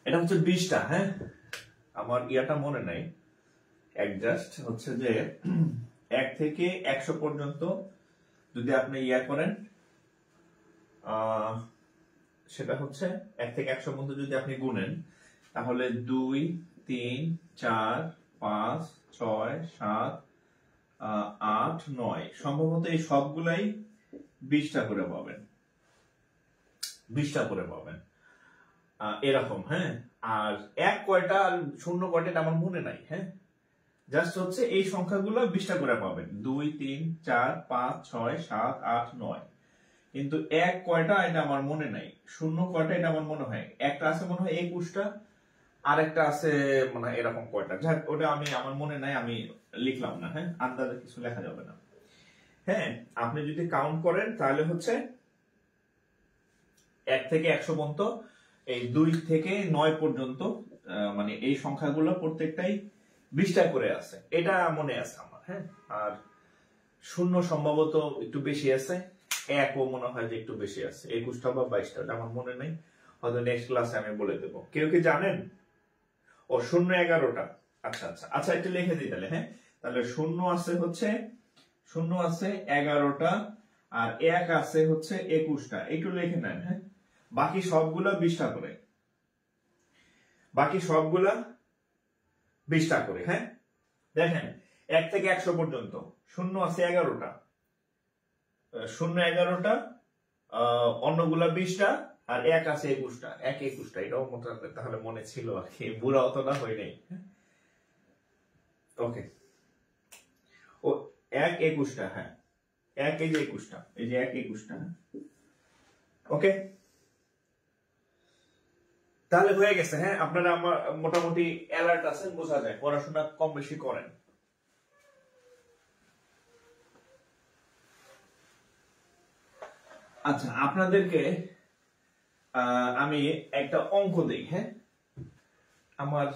এটা হচ্ছে 20টা। হ্যাঁ, আমার ইয়াটা মনে নাই, অ্যাডজাস্ট হচ্ছে যে 1 থেকে 100 পর্যন্ত যদি আপনি ইয়া করেন, সেটা হচ্ছে 1 থেকে 100 পর্যন্ত যদি আপনি গুনেন, তাহলে 2, 3, 4, 5, 6, 7, 8, 9 সম্ভবত এই সবগুলাই 20টা করে পাবেন, 20টা করে পাবেন এরকম। হ্যাঁ, আর 1 কয়টা আর 0 কয়টা আমার মনে নাই। হ্যাঁ, জাস্ট হচ্ছে এই সংখ্যাগুলো 20টা করে পাবেন, 2, 3, 4, 5, 6, 7, 8, 9। কিন্তু 1 কয়টা এটা আমার মনে নাই, 0 কয়টা এটা আমার মনে হয়, একটা আছে মনে হয় 21টা, আর একটা আছে মনে হয় এরকম কয়টা। যাক, ওটা আমি আমার মনে নাই, আমি লিখলাম না। হ্যাঁ, আন্দাজে কিছু লেখা যাবে না। হ্যাঁ, আপনি যদি কাউন্ট করেন তাহলে হচ্ছে 1 থেকে 100 পর্যন্ত, এই 2 থেকে 9 পর্যন্ত, মানে এই সংখ্যাগুলো প্রত্যেকটাই 20টা করে আছে, এটা মনে আছে আমার। হ্যাঁ, আর 0 সম্ভবত একটু বেশি আছে, 1ও মনে হয় যে একটু বেশি আছে, 21টা বা 22টা, আমার মনে নেই, হয়তো নেক্সট ক্লাসে আমি বলে দেবো। কেউ কি জানেন? ও 0, 11টা। আচ্ছা আচ্ছা আচ্ছা, একটু লিখে দিই তাহলে। হ্যাঁ, তাহলে 0 আছে হচ্ছে 11টা, আর 1 আছে হচ্ছে 21টা, একটু লিখে নেন। হ্যাঁ, বাকি সবগুলা 20টা করে, বাকি সবগুলা 20টা করে। হ্যাঁ, দেখেন 1 থেকে 100 পর্যন্ত 0 আছে 11টা, 0, 11টা, অন্যগুলা 20টা, আর 1 আছে 21টা, 1, 21টা, এটাও তাহলে মনে ছিল আর কি, বুড়া অত না হয় নাই। ওকে, ও 1, 21টা। হ্যাঁ, 1 এই যে 21টা, এই যে 1, 21টা। ওকে, তাহলে হয়ে গেছে। হ্যাঁ, আপনারা আমার মোটামুটি অ্যালার্ট আছেন, বোঝা যায়, পড়াশোনা কম বেশি করেন। আচ্ছা, আপনাদেরকে আমি একটা অঙ্ক দেই। হ্যাঁ, আমার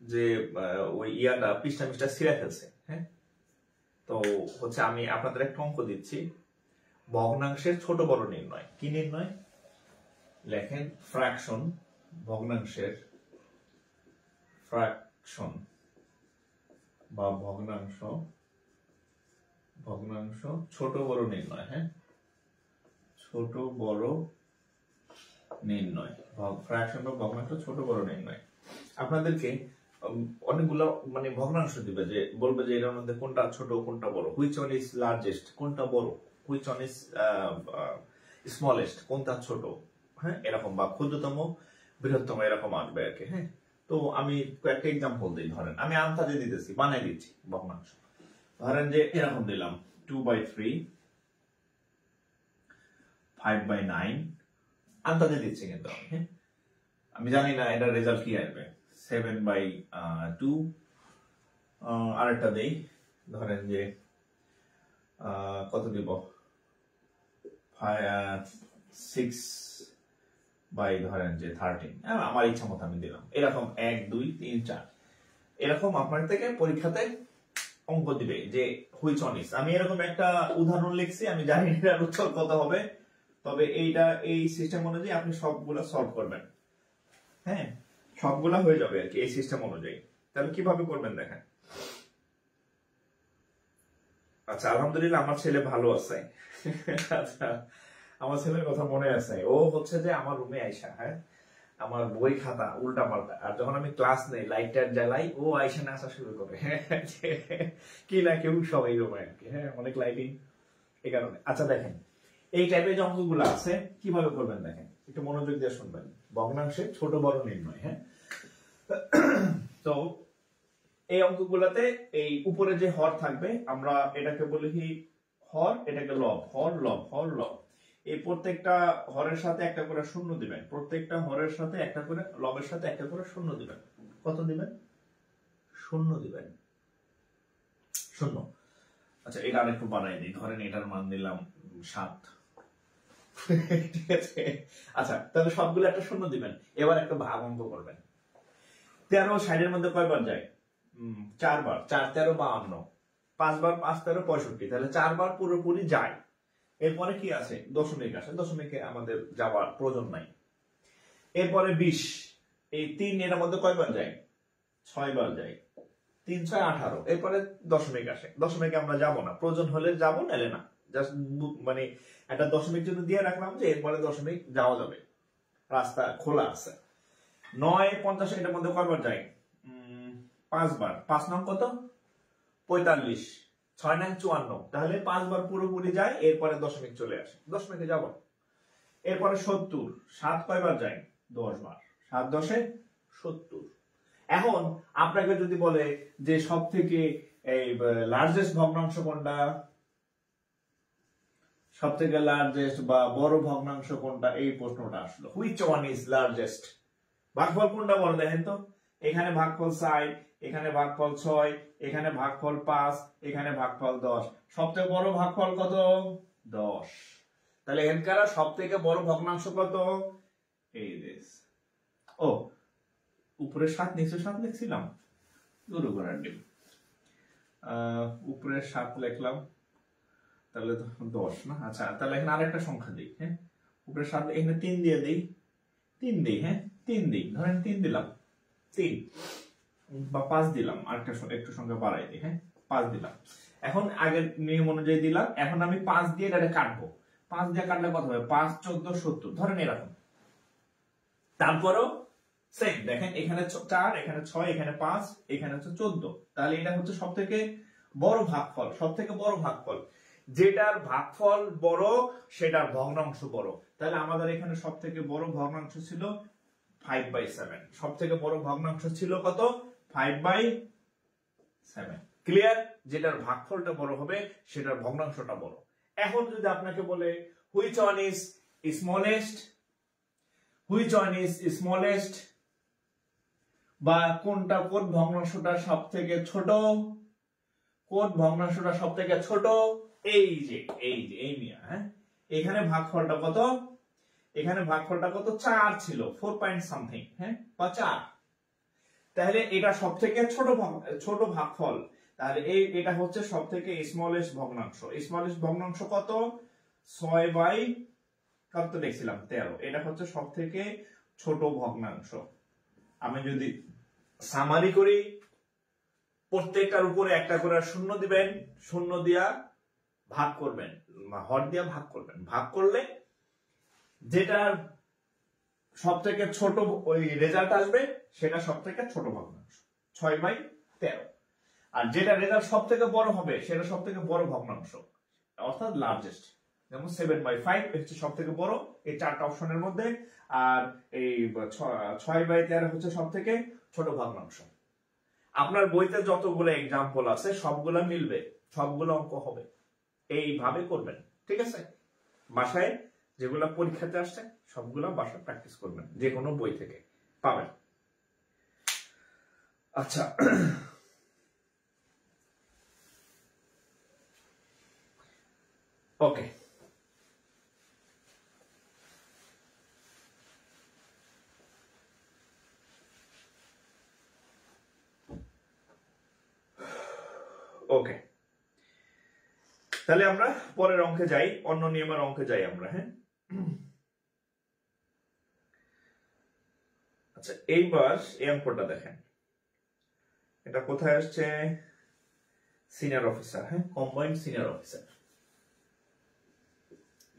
যে ওই ইয়াটা পৃষ্ঠা ছিঁড়ে ফেলছে। হ্যাঁ, তো হচ্ছে আমি আপনাদের একটা অঙ্ক দিচ্ছি, ভগ্নাংশের ছোট বড় নির্ণয়। কি নির্ণয়? লেখেন ফ্র্যাকশন, ভগ্নাংশের ফ্র্যাকশন বা ভগ্নাংশ, ভগ্নাংশ ছোট বড় নির্ণয়। হ্যাঁ, ছোট বড় নির্ণয়, ফ্র্যাকশন বা ভগ্নাংশ ছোট বড় নির্ণয়। আপনাদেরকে অনেকগুলো মানে ভগ্নাংশ দিবে, যে বলবে যে এর মধ্যে কোনটা ছোট কোনটা বড়, হুইচ ওয়ান ইজ লার্জেস্ট, কোনটা বড়, হুইচ ওয়ান ইজ স্মলেস্ট, কোনটা ছোট। হ্যাঁ, এরকম, বা ক্ষুদ্রতম বৃহত্তম, এরকম আসবে আর কি। হ্যাঁ, তো আমি কয়েকটা এক্সাম্পল দিই। ধরেন আমি আন্দাজে দিতেছি, বানাই দিচ্ছি ভগ্নাংশ। ধরেন যে এরকম দিলাম 2/3, 5/9, আন্দাজে দিচ্ছি কিন্তু আমি। হ্যাঁ, আমি জানি না এটার রেজাল্ট কি আসবে। 7/2, আরেকটা দেই, ধরেন যে কত দিব, 6/13, আমার ইচ্ছা মতো আমি দিলাম। এরকম 1, 2, 3, 4, এরকম আপনার থেকে পরীক্ষাতে অঙ্ক দিবে যে হুইচ অন ইজ। আমি এরকম একটা উদাহরণ লিখছি, আমি জানি না এটার উত্তর কত হবে, তবে এইটা এই সিস্টেম অনুযায়ী আপনি সবগুলা সলভ করবেন। হ্যাঁ, সবগুলা হয়ে যাবে আর কি এই সিস্টেম অনুযায়ী। তাহলে কিভাবে করবেন দেখেন। আচ্ছা, আলহামদুলিল্লাহ আমার ছেলে ভালো আছে। আচ্ছা, আমার ছেলের কথা মনে আছে। ও হচ্ছে যে আমার রুমে আইসা, হ্যাঁ, আমার বই খাতা উল্টা পাল্টা, আর যখন আমি ক্লাস নেই লাইট টাইট জ্বালাই, ও আইসা নাচা শুরু করে। কি না কেউ সব এই রুমে আর কি। হ্যাঁ, অনেক লাইটিং, এই কারণে। আচ্ছা দেখেন, এই টাইপের যে অঙ্কগুলো আছে কিভাবে করবেন দেখেন, একটু মনোযোগ দিয়ে শুনবেন। ভগ্নাংশে ছোট বড় নির্ণয়। হ্যাঁ, তো এই অঙ্কগুলোতে এই উপরে যে হর থাকবে, আমরা এটাকে বলি কি হর, এটাকে লব, হর লব, হর লব। এই প্রত্যেকটা হরের সাথে একটা করে শূন্য দিবেন, প্রত্যেকটা হরের সাথে একটা করে, লবের সাথে একটা করে শূন্য দিবেন। কত দিবেন? শূন্য দিবেন, শূন্য। আচ্ছা, এটা আরেকটু বাড়াই দিই, ধরেন এটার মান দিলাম 7। ঠিক আছে। আচ্ছা, তাহলে সবগুলো একটা শূন্য দিবেন। এবার একটা ভাগ অঙ্ক করবেন। 13 60 মধ্যে কয়বার যায়? 4 বার। 4 13 52, 5 বার 5 13 65, তাহলে 4 বার পুরোপুরি যায়। এরপরে কি আছে? দশমিক আছে, দশমিকে আমাদের যাওয়ার প্রয়োজন নাই। এরপরে 20, এই 3 এর মধ্যে কয়বার যায়? 6 বার যায়। 3 6 18, এরপরে দশমিক আসে, দশমিকে আমরা যাব না, প্রয়োজন হলে যাব, নালে না। জাস্ট মানে একটা দশমিক জন্য দিয়ে রাখলাম যে এরপরে দশমিক যাওয়া যাবে, রাস্তা খোলা আছে। 9 50, এটার মধ্যে কয়বার যায়? 5 বার। 5 নং কত? 45, 6 নং 54, তাহলে 5 বার পুরোপুরি যায়, এরপরে দশমিক চলে আসে, দশমিকে যাব। এরপরে 70, 7 কয়বার যায়? 10 বার। 7 10 70। এখন আপনাকে যদি বলে যে সব থেকে এই লার্জেস্ট ভগ্নাংশ কোনটা, সব থেকে লার্জেস্ট বা বড় ভগ্নাংশ কোনটা, এই প্রশ্নটা আসলো, হুইচ ওয়ান ইজ লার্জেস্ট। ভাগফল কোনটা বড় দেখেন তো। এখানে ভাগফল 60, এখানে ভাগফল 6, এখানে ভাগফল 5, এখানে ভাগফল 10, সবথেকে বড় ভাগফল কত? 10। তাহলে এখানকার সব থেকে বড় ভগ্নাংশ কত? এই দেশ। ও, উপরে 7 নিচে 7 লিখছিলাম, দুটো করার ডিম। উপরে 7 লিখলাম, তাহলে 10 না। আচ্ছা, তাহলে এখানে আরেকটা সংখ্যা দিই। হ্যাঁ, উপরে 7, এখানে 3 দিয়ে দিই, 3 দিই। হ্যাঁ, 3 দিই, ধরেন 3 দিলাম, 3 বা 5 দিলাম, আরেকটা একটু সংখ্যা বাড়াই দিই। হ্যাঁ, 5 দিলাম। এখন আগের নিয়ম অনুযায়ী দিলাম, এখন আমি 5 দিয়ে এটা কাটবো। 5 দিয়ে কাটলে কত হবে? 5 14 70, ধরেন এরকম। তারপরও সেম, দেখেন এখানে 4, এখানে 6, এখানে 5, এখানে হচ্ছে 14, তাহলে এটা হচ্ছে সব থেকে বড় ভাগফল। সব থেকে বড় ভাগফল, যেটার ভাগফল বড় সেটার ভগ্নাংশ বড়। তাহলে আমাদের এখানে সব থেকে বড় ভগ্নাংশ ছিল 5/7। সব থেকে বড় ভগ্নাংশ ছিল কত? 5/7। ক্লিয়ার? যেটার ভাগফলটা বড় হবে সেটার ভগ্নাংশটা বড়। এখন যদি আপনাকে বলে which one is smallest, which one is smallest, বা কোনটা, কোন ভগ্নাংশটা সব থেকে ছোট, কোন ভগ্নাংশটা সব থেকে ছোট, এই যে এই মিয়া। হ্যাঁ, এখানে ভাগফলটা কত? এখানে ভাগফলটা কত? 4 ছিল, 4 পয়েন্ট সামথিং। হ্যাঁ, বা 4। তাহলে এটা সব থেকে ছোট ভাগফল। তাহলে এটা হচ্ছে সব থেকে স্মলেস্ট ভগ্নাংশ। স্মলেস্ট ভগ্নাংশ কত? 6 কত দেখছিলাম? 13। এটা হচ্ছে সব থেকে ছোট ভগ্নাংশ। আমি যদি সামারি করি, প্রত্যেকটার উপরে একটা করে শূন্য দিবেন, শূন্য দিয়া ভাগ করবেন, হর দিয়া ভাগ করবেন। ভাগ করলে যেটার সব থেকে ছোট ওই রেজাল্ট আসবে সেটা সব থেকে ছোট ভগ্নাংশ, 6/13। আর যেটা রেজাল্ট সব থেকে বড় হবে সেটা সব থেকে বড় ভগ্নাংশ, অর্থাৎ লার্জেস্ট। যেমন 7/5 হচ্ছে সব থেকে বড় এই 4টা অপশনের মধ্যে, আর এই 6/13 হচ্ছে সব থেকে ছোট ভগ্নাংশ। আপনার বইতে যতগুলো এক্সাম্পল আছে সবগুলা মিলবে, সবগুলো অঙ্ক হবে। এইভাবে করবেন, ঠিক আছে? বাসায় যেগুলা পরীক্ষাতে আসছে সবগুলা বাসায় প্র্যাকটিস করবেন, যে কোনো বই থেকে পাবেন। আচ্ছা, ওকে। ওকে, তাহলে আমরা পরের অঙ্কে যাই, অন্য নিয়মের অঙ্কে যাই আমরা। হ্যাঁ, আচ্ছা এইবার এই অঙ্কটা দেখেন, এটা কোথায় আসছে? Senior officer. হ্যাঁ, কম্বাইন্ড সিনিয়র অফিসার।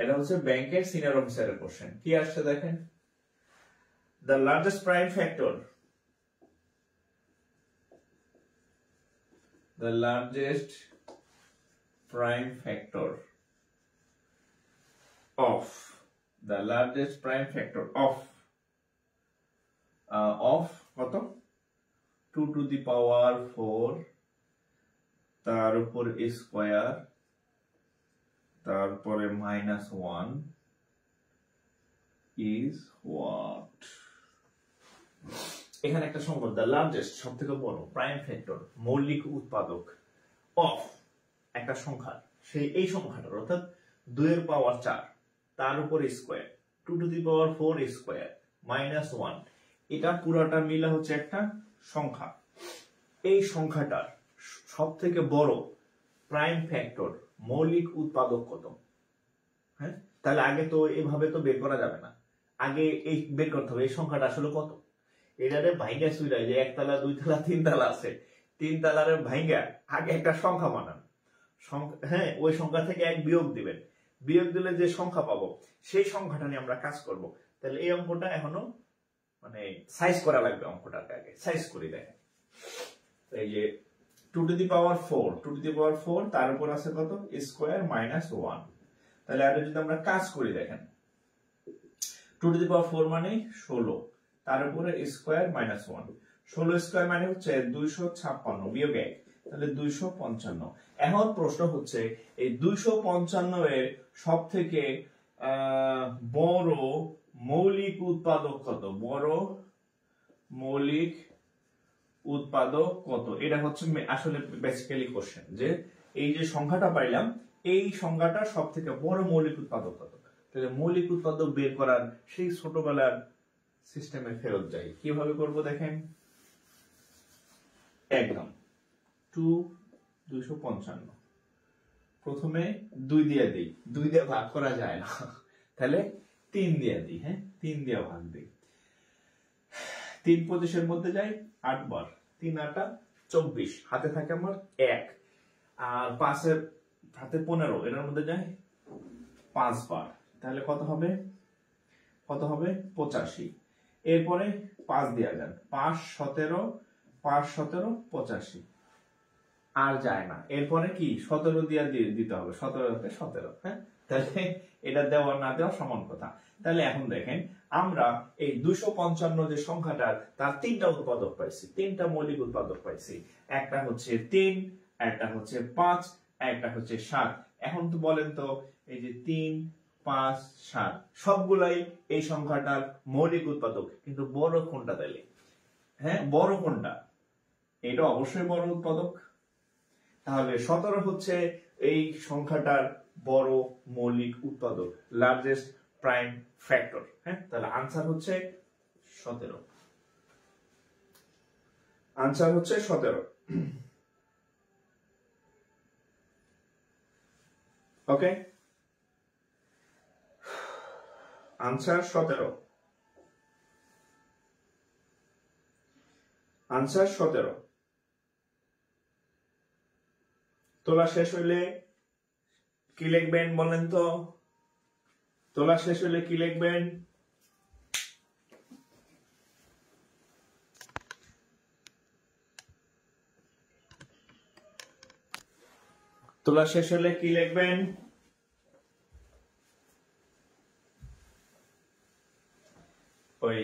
এটা হচ্ছে ব্যাংকের সিনিয়র অফিসারের কোশ্চেন। কি আসছে দেখেন, the largest prime factor, the largest prime factor of, the largest prime factor of কত? 2 to the power 4 তার উপর স্কয়ার তারপরে -1 is what? এখানে একটা সংখ্যা, the largest সবথেকে বড়, প্রাইম ফ্যাক্টর মৌলিক উৎপাদক অফ একটা সংখ্যা, সেই এই সংখ্যাটার অর্থাৎ 2 এর পাওয়ার 4 তার উপর square 2 to the power 4 square -1, এটা পুরোটা মিলে হচ্ছে একটা সংখ্যা। এই সংখ্যাটার সবথেকে বড় প্রাইম ফ্যাক্টর মৌলিক উৎপাদক কত? হ্যাঁ, তাহলে আগে তো এইভাবে তো বের করা যাবে না, আগে এই বের করতে হবে এই সংখ্যাটা আসলে কত। এটারে ভাইঙ্গা সুইরা, যে একতলা দুইতলা তিনতলা আছে, তিনতলারে ভাইঙ্গা আগে একটা সংখ্যা বানান। হ্যাঁ, ওই সংখ্যা থেকে এক বিয়োগ দিবেন, বিয়োগ দিলে যে সংখ্যা পাবো সেই সংখ্যাটা নিয়ে আমরা কাজ করব। তাহলে এই অঙ্কটা এখনো মানে সাইজ করা লাগবে, অঙ্কটাকে আগে সাইজ করি। দেখেন এই যে 2 to the power 4, 2 to the power 4 তার উপর আছে কত? স্কয়ার -1। তাহলে আর যদি আমরা কাজ করি, দেখেন 2 to the power 4 মানে 16, তার উপরে স্কয়ার -1, 16 স্কয়ার মানে হচ্ছে 256 বিয়োগ 1, তাহলে 255। এখন প্রশ্ন হচ্ছে এই 255 এর সবথেকে বড় মৌলিক উৎপাদক কত? বড় মৌলিক উৎপাদক কত? এটা হচ্ছে আসলে বেসিক্যালি কোশ্চেন, যে এই যে সংখ্যাটা পাইলাম এই সংখ্যাটা সবথেকে বড় মৌলিক উৎপাদক কত। তাহলে মৌলিক উৎপাদক বের করার সেই ছোটবেলার সিস্টেমে ফেরত যাই। কিভাবে করব দেখেন, একদম 255 প্রথমে 2 দিয়ে দিই, 2 দিয়ে ভাগ করা যায় না, তাহলে 3 দিয়ে দিই। হ্যাঁ, 3 দিয়ে ভাগ দিই, 3 25 মধ্যে যায় 8 বার, 3 8 24, হাতে থাকে আমার 1, আর 5 এর হাতে 15, এর মধ্যে যায় 5 বার, তাহলে কত হবে? কত হবে? 85। এরপরে 5 দেয়া যান, 5 17, 5 17 85, আর যায় না। এরপরে কি 17 দিয়ে দিতে হবে, 17 তে 17। হ্যাঁ, তাহলে এটা দেওয়া না দেওয়া সমান কথা। তাহলে এখন দেখেন আমরা এই 255 যে সংখ্যাটার তার 3টা উৎপাদক পাইছি, 3টা মৌলিক উৎপাদক পাইছি। একটা হচ্ছে 3, একটা হচ্ছে 5, একটা হচ্ছে 7। এখন তো বলেন তো এই যে 3 5 7 সবগুলাই এই সংখ্যাটার মৌলিক উৎপাদক, কিন্তু বড় কোনটা তাইলে? হ্যাঁ, বড় কোনটা? এটা অবশ্যই বড় উৎপাদক। তাহলে 17 হচ্ছে এই সংখ্যাটার বড় মৌলিক উৎপাদক, লার্জেস্ট প্রাইম ফ্যাক্টর। হ্যাঁ, তাহলে আনসার হচ্ছে 17। আনসার হচ্ছে 17। ওকে, আনসার 17। আনসার 17। তোলা শেষ হইলে কি লিখবেন বলেন তো? তোলা শেষ হইলে কি লিখবেন? তোলা শেষ হলে কি লিখবেন? ওই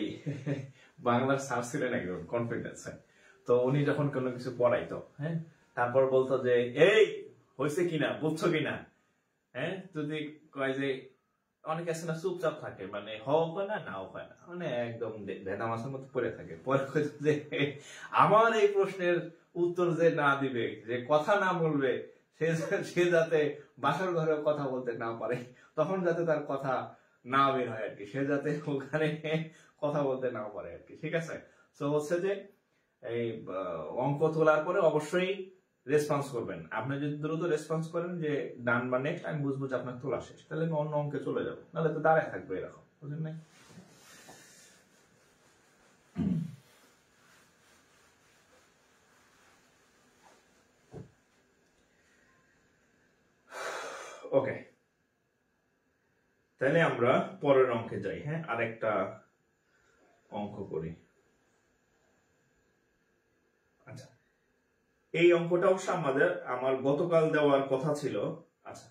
বাংলার স্যার ছিলেন একজন কনফিডেন্স, তো উনি যখন কোনো কিছু পড়াইতো, হ্যাঁ, তারপর বলতো যে এই হয়েছে কিনা, বুঝছো কিনা। হ্যাঁ, যদি কয় যে অনেকে আছে না চুপচাপ থাকে, মানে হও হয় না নাও হয় না, মানে একদম ভেদা মাছের মতো পড়ে থাকে। পরে যে আমার এই প্রশ্নের উত্তর যে না দিবে, যে কথা না বলবে, সে যাতে বাসার ঘরে কথা বলতে না পারে, তখন যাতে তার কথা না বের হয় আর কি, সে যাতে ওখানে কথা বলতে না পারে আর কি। ঠিক আছে, তো হচ্ছে যে এই অঙ্ক তোলার পরে অবশ্যই রেসপন্স করবেন। আপনি যদি দ্রুত রেসপন্স করেন যে ডান বা নেক্সট, আমি বুঝবো যে আপনার তোলা শেষ, তাহলে আমি অন্য অঙ্কে চলে যাবো, নাহলে তো দাঁড়ায় থাকবে এরকম, বুঝলেন নাই? ওকে, তাহলে আমরা পরের অঙ্কে যাই। হ্যাঁ, আরেকটা অঙ্ক করি। আচ্ছা, এই অঙ্কটা অবশ্য আমার গতকাল দেওয়ার কথা ছিল। আচ্ছা,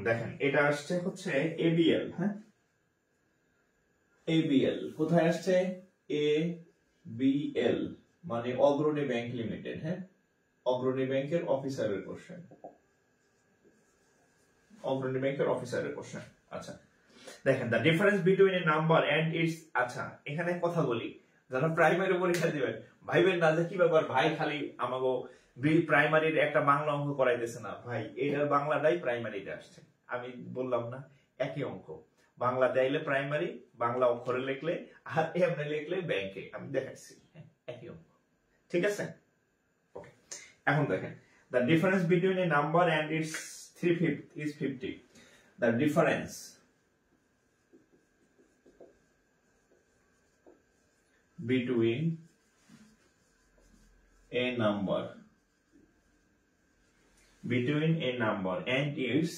দেখেন এটা আসছে হচ্ছে এবিএল। হ্যাঁ, এবিএল কোথায় আসছে? এবিএল মানে অগ্রণী ব্যাংক লিমিটেড। হ্যাঁ, অগ্রণী ব্যাংকের অফিসারের কোশ্চেন, অগ্রণী ব্যাংকের অফিসারের কোশ্চেন। আচ্ছা, দেখেন the difference between a number and its. আচ্ছা, এখানে কথা বলি, যারা প্রাইমারি পরীক্ষা দিবেন ভাইবেন না যে কি ব্যাপার ভাই খালি আমাকে প্রাইমারির একটা বাংলা অঙ্ক করাইতেছে না। ভাই এটার বাংলাটাই প্রাইমারিতে আসছে। আমি বললাম না একই অঙ্ক, বাংলা চাইলে প্রাইমারি, বাংলা অক্ষরে লিখলে আর এমনি লিখলে ব্যাংকে, আমি দেখাচ্ছি একই অঙ্ক, ঠিক আছে? ওকে, এখন দেখেন the difference between a number and its 3/5 is 50. The difference between a number and its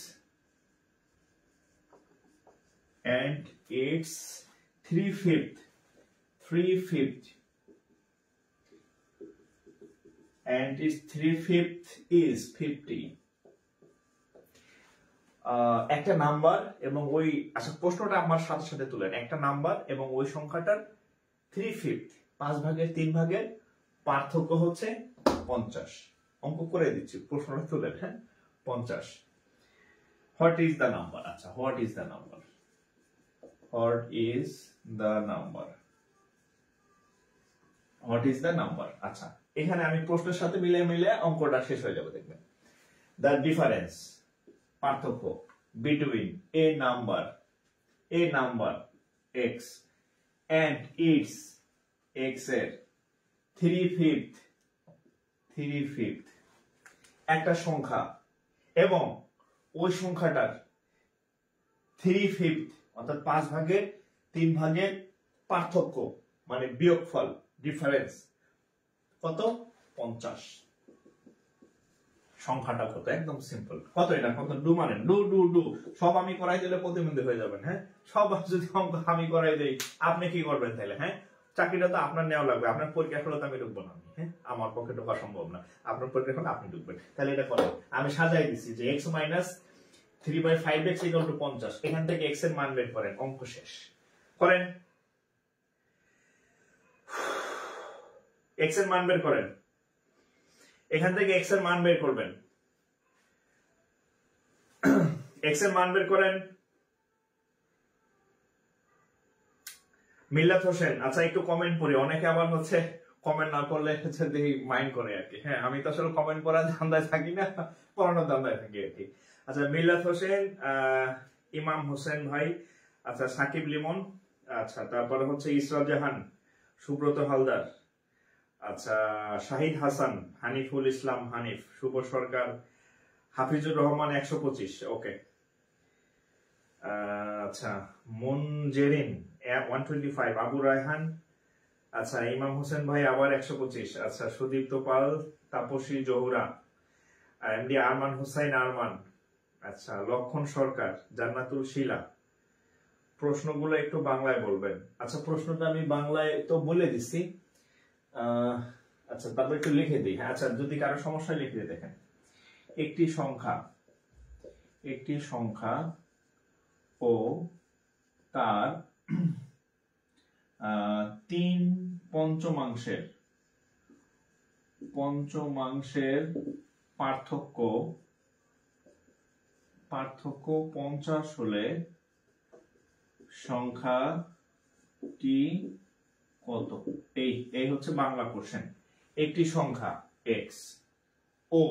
3/5 and its 3/5 is 50. একটা নাম্বার এবং ওই, আচ্ছা প্রশ্নটা আমার সাথে সাথে তুলেন, একটা নাম্বার এবং ওই সংখ্যাটার 3/5 5/3 পার্থক্য হচ্ছে 50। অঙ্ক করে দিচ্ছি, প্রশ্নটা তুলেন। হ্যাঁ, 50। What is the number? আচ্ছা, what is the number? What is the number? What is the number? আচ্ছা, এখানে আমি প্রশ্নের সাথে মিলে অঙ্কটা শেষ হয়ে যাবে, দেখবেন। দ্য ডিফারেন্স পার্থক্য between a number x and its x এর 3/5 একটা সংখ্যা এবং ওই সংখ্যাটার 3/5 অর্থাৎ 5/3 পার্থক্য মানে বিয়োগফল, ডিফারেন্স কত? 50। সংখ্যাটা কত? একদম সিম্পল। কত এটা? কত? ডু মানে ডু সব আমি করাই দিলে প্রতিবন্ধী হয়ে যাবেন। হ্যাঁ, সব যদি অঙ্ক আমি করাই দেই আপনি কি করবেন তাহলে? হ্যাঁ, চাকরিটা তো আপনার নেওয়া লাগবে, আপনার পরীক্ষা হলে তো আমি ঢুকবো না। হ্যাঁ, আমার পক্ষে ঢোকা সম্ভব না, আপনার পরীক্ষা হলে আপনি ঢুকবেন। তাহলে এটা করেন, আমি সাজাই দিচ্ছি যে x - 3/5x = 50। এখান থেকে x এর মান বের করেন, অঙ্ক শেষ। করেন, x এর মান বের করেন, এখান থেকে x এর মান বের করবেন, x এর মান বের করেন। মিল্লাত হোসেন, আচ্ছা একটু কমেন্ট পড়ি, অনেকে আবার হচ্ছে কমেন্ট না করলে হচ্ছে দেখি মাইন্ড করে আর কি। হ্যাঁ, আমি তো আসলে কমেন্ট পড়ার ধান্দায় থাকি না, পড়ানোর ধান্দায় থাকি আর কি। আচ্ছা, মিল্লাত হোসেন, ইমাম হোসেন ভাই, আচ্ছা সাকিব লিমন, আচ্ছা তারপরে হচ্ছে ইসরাত জাহান, সুব্রত হালদার, আচ্ছা শাহিদ হাসান, হানিফুল ইসলাম হানিফ, শুভ সরকার, হাফিজুর রহমান 125। ওকে, আচ্ছা মুনজেরিন 125, আবু রায়হান, আচ্ছা ইমাম হোসেন ভাই আবার 125, আচ্ছা সুদীপ্ত পাল, তাপসী জহুরা, এমডি আরমান হুসাইন আরমান, আচ্ছা লক্ষণ সরকার, জান্নাতুল শিলা। প্রশ্নগুলো একটু বাংলায় বলবেন। আচ্ছা, প্রশ্নটা আমি বাংলায় তো বলে দিচ্ছি, আচ্ছা তারপর একটু লিখে দিই। আচ্ছা, যদি কারো সমস্যা লিখে দিয়ে দেখেন, একটি সংখ্যা ও তার 3/5 পার্থক্য 50 হলে সংখ্যাটি কত? এই হচ্ছে বাংলা কোশ্চেন। একটি সংখ্যা x ও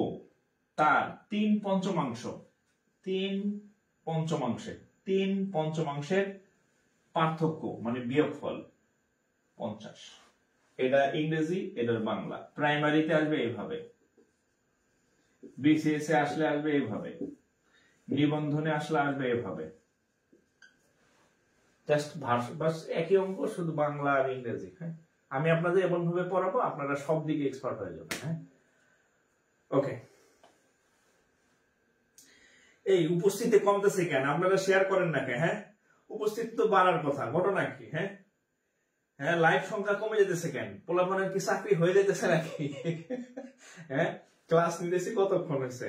তার 3/5 3/5 পার্থক্য মানে বিয়োগফল 50। এটা ইংরেজি, এটার বাংলা। প্রাইমারিতে আসবে এইভাবে, বিসিএস এ আসলে আসবে এইভাবে, নিবন্ধনে আসলে আসবে এইভাবে। জাস্ট বাস একই অঙ্ক, শুধু বাংলা আর ইংরেজি। হ্যাঁ, আমি আপনাদের এমন ভাবে পড়াবো আপনারা সব দিকে এক্সপার্ট হয়ে যাবেন। হ্যাঁ, ওকে। এই উপস্থিতি কমতেছে কেন? আপনারা শেয়ার করেন না কেন? হ্যাঁ, উপস্থিতি তো বাড়ার কথা, ঘটনা কি? হ্যাঁ হ্যাঁ, লাইভ সংখ্যা কমে যেতেছে কেন? পোলাপানের কি চাকরি হয়ে যেতেছে নাকি? হ্যাঁ, ক্লাস নিতেছি কতক্ষণ হয়েছে?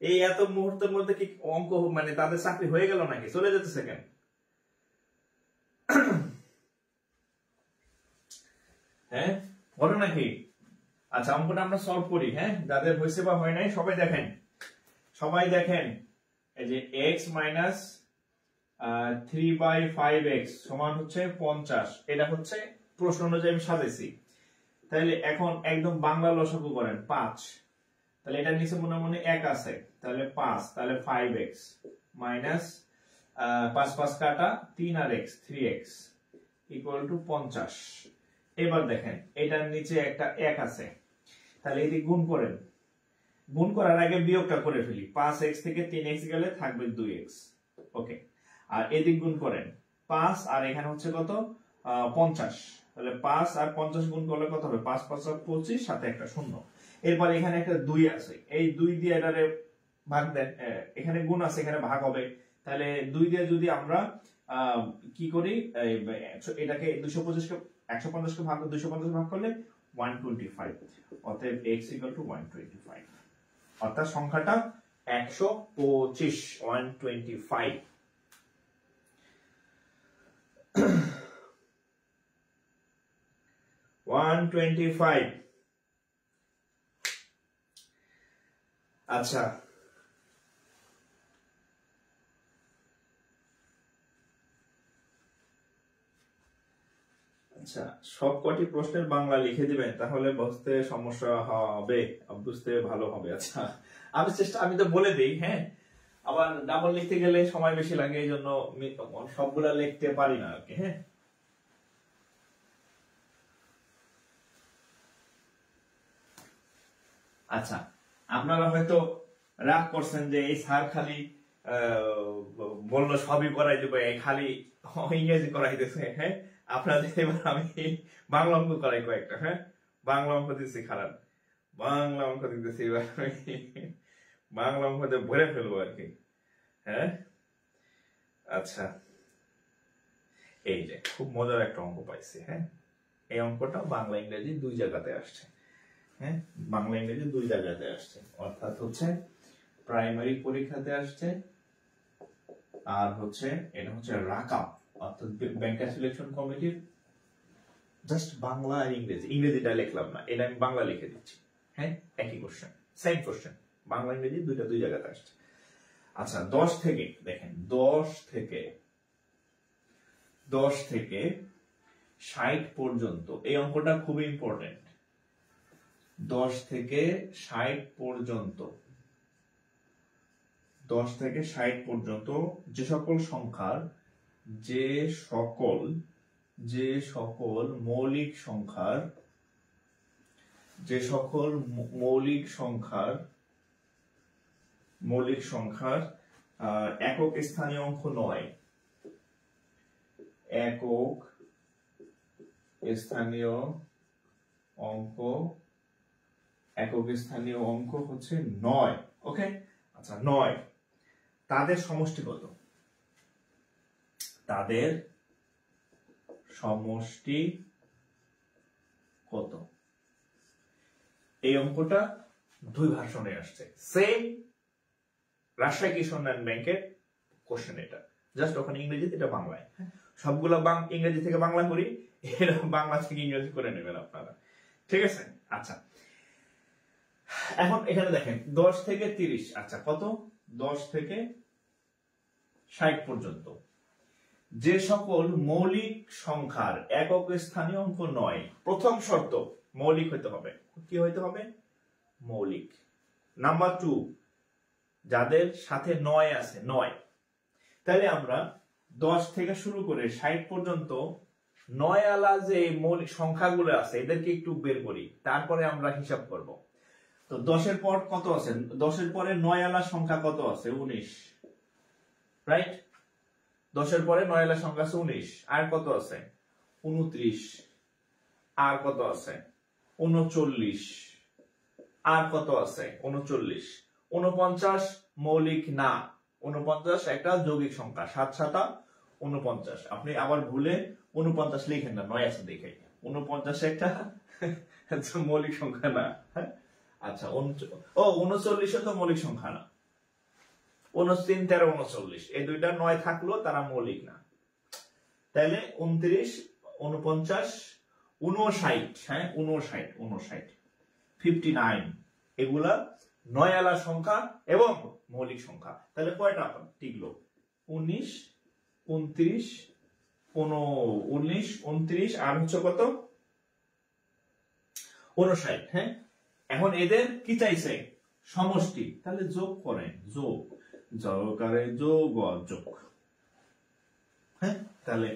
এই এত মুহূর্তের মধ্যে কি অঙ্ক মানে তাদের চাকরি হয়ে গেল নাকি? চলে যেতেছে কেন? হ্যাঁ, ঘটনা কি? আচ্ছা, অঙ্কটা আমরা সলভ করি। হ্যাঁ, যাদের হয়েছে বা হয় নাই সবাই দেখেন, সবাই দেখেন। এই যে x মাইনাস 3/5x সমান হচ্ছে 50। এটা হচ্ছে প্রশ্ন অনুযায়ী আমি সাজাইছি। তাহলে এখন একদম বাংলা লসাগু করেন 5। তাহলে এটার নিচে মনে মনে 1 আছে, তাহলে 5, তাহলে 5x মাইনাস 5 5 কাটা 3 আর x 3x ইকুয়াল টু 50। এবার দেখেন এটার নিচে একটা 1 আছে, তাহলে এদিকে গুণ করেন। গুণ করার আগে বিয়োগটা করে ফেলি। 5x থেকে 3x গেলে থাকবে 2x। ওকে, আর এদিক গুণ করেন 5 আর এখানে হচ্ছে কত 50। তাহলে 5 আর 50 গুণ করলে কত হবে? 5 5 25, সাথে একটা শূন্য। এরপর এখানে একটা 2 আছে, এই 2 দিয়ে এটারে ভাগ দেন। এখানে গুণ আছে, এখানে ভাগ হবে। তাহলে 2 দিয়ে যদি আমরা কি করি, এটাকে 225 কে 150 কে ভাগ 250 ভাগ করলে 125। অতএব x = 125, অর্থাৎ সংখ্যাটা 125, 125। আচ্ছা, আচ্ছা, সব কটি প্রশ্নের বাংলা লিখে দিবেন, তাহলে বুঝতে সমস্যা হবে, বুঝতে ভালো হবে। আচ্ছা, আমি তো বলে দেই। হ্যাঁ, আবার ডাবল লিখতে গেলে সময় বেশি লাগে, এই জন্য সবগুলা লিখতে পারি না আর কি। হ্যাঁ, আচ্ছা, আপনারা হয়তো রাগ করছেন যে এই স্যার খালি বললো সবই করাই দেবে, খালি ইংরেজি করাইতেছে। হ্যাঁ, আপনাদের এবার আমি বাংলা অঙ্ক করাই কয়েকটা। হ্যাঁ, বাংলা অঙ্ক দিচ্ছি, খারাপ বাংলা অঙ্ক দিতেছি এবার বাংলা অঙ্ক দিয়ে ভরে ফেলবো আর কি। হ্যাঁ, আচ্ছা, এই যে খুব মজার একটা অঙ্ক পাইছি। হ্যাঁ, এই অঙ্কটা বাংলা ইংরেজি দুই জায়গাতে আসছে। হ্যাঁ, বাংলা ইংরেজি দুই জায়গাতে আসছে, অর্থাৎ হচ্ছে প্রাইমারি পরীক্ষাতে আসছে, আর হচ্ছে এটা হচ্ছে রাকাব, অর্থাৎ ব্যাংকার সিলেকশন কমিটির। জাস্ট বাংলা আর ইংরেজিটা লিখলাম না, এটা আমি বাংলা লিখে দিচ্ছি। হ্যাঁ, একই কোশ্চেন, সেম কোশ্চেন, বাংলা ইংরেজি দুই জায়গাতে আসছে। আচ্ছা, 10 থেকে দেখেন, 10 থেকে 60 পর্যন্ত এই অঙ্কটা খুবই ইম্পর্টেন্ট। 10 থেকে 60 পর্যন্ত, 10 থেকে 60 পর্যন্ত যে সকল সংখ্যার মৌলিক সংখ্যার একক স্থানীয় অঙ্ক নয়, একক স্থানীয় অঙ্ক হচ্ছে 9। ওকে, আচ্ছা, 9 তাদের সমষ্টি কত? তাদের সমষ্টি কত? এই অঙ্কটা দুই ভার্সনে আসছে, সেম রাজশাহী কৃষি উন্নয়ন ব্যাংকের কোশ্চেন। এটা জাস্ট ওখানে ইংরেজিতে, এটা বাংলায়। সবগুলো ইংরেজি থেকে বাংলা করি, এরা বাংলা থেকে ইংরেজি করে নেবেন আপনারা, ঠিক আছে? আচ্ছা, এখন এখানে দেখেন 10 থেকে 30। আচ্ছা, কত? 10 থেকে 60 পর্যন্ত যে সকল মৌলিক সংখ্যার একক স্থানীয় অঙ্ক নয়। প্রথম শর্ত মৌলিক হইতে হবে। কি হইতে হবে? মৌলিক। নাম্বার 2, যাদের সাথে 9 আছে, 9। তাহলে আমরা 10 থেকে শুরু করে 60 পর্যন্ত 9 আলা যে মৌলিক সংখ্যাগুলো আছে এদেরকে একটু বের করি, তারপরে আমরা হিসাব করব। তো 10 এর পর কত আছে? 10 এর পরে 9 আলা সংখ্যা কত আছে? 19, রাইট? 10 এর পরে 9 আলা সংখ্যা আছে 19, আর কত আছে? 29, আর কত আছে? 39, আর কত আছে? 39, 49 মৌলিক না, 49 একটা যৌগিক সংখ্যা, 7 7 49। আপনি আবার ভুলে 49 লিখেন না, 9 আছে দেখে, 49 একটা মৌলিক সংখ্যা না। আচ্ছা, 39 তো মৌলিক সংখ্যা না, 29 13 39 এই দুইটা 9 থাকলো, তারা মৌলিক না। তাহলে 29 49 59, হ্যাঁ 59 59 এগুলা 9 আলা সংখ্যা এবং মৌলিক সংখ্যা। তাহলে কয়টা টিকলো? 19 29 29 আর হচ্ছে কত? 59, হ্যাঁ। এখন এদের কি চাইছে? সমষ্টি। তাহলে যোগ করেন, যোগ যোগাকারে যোগ, হ্যাঁ। তাহলে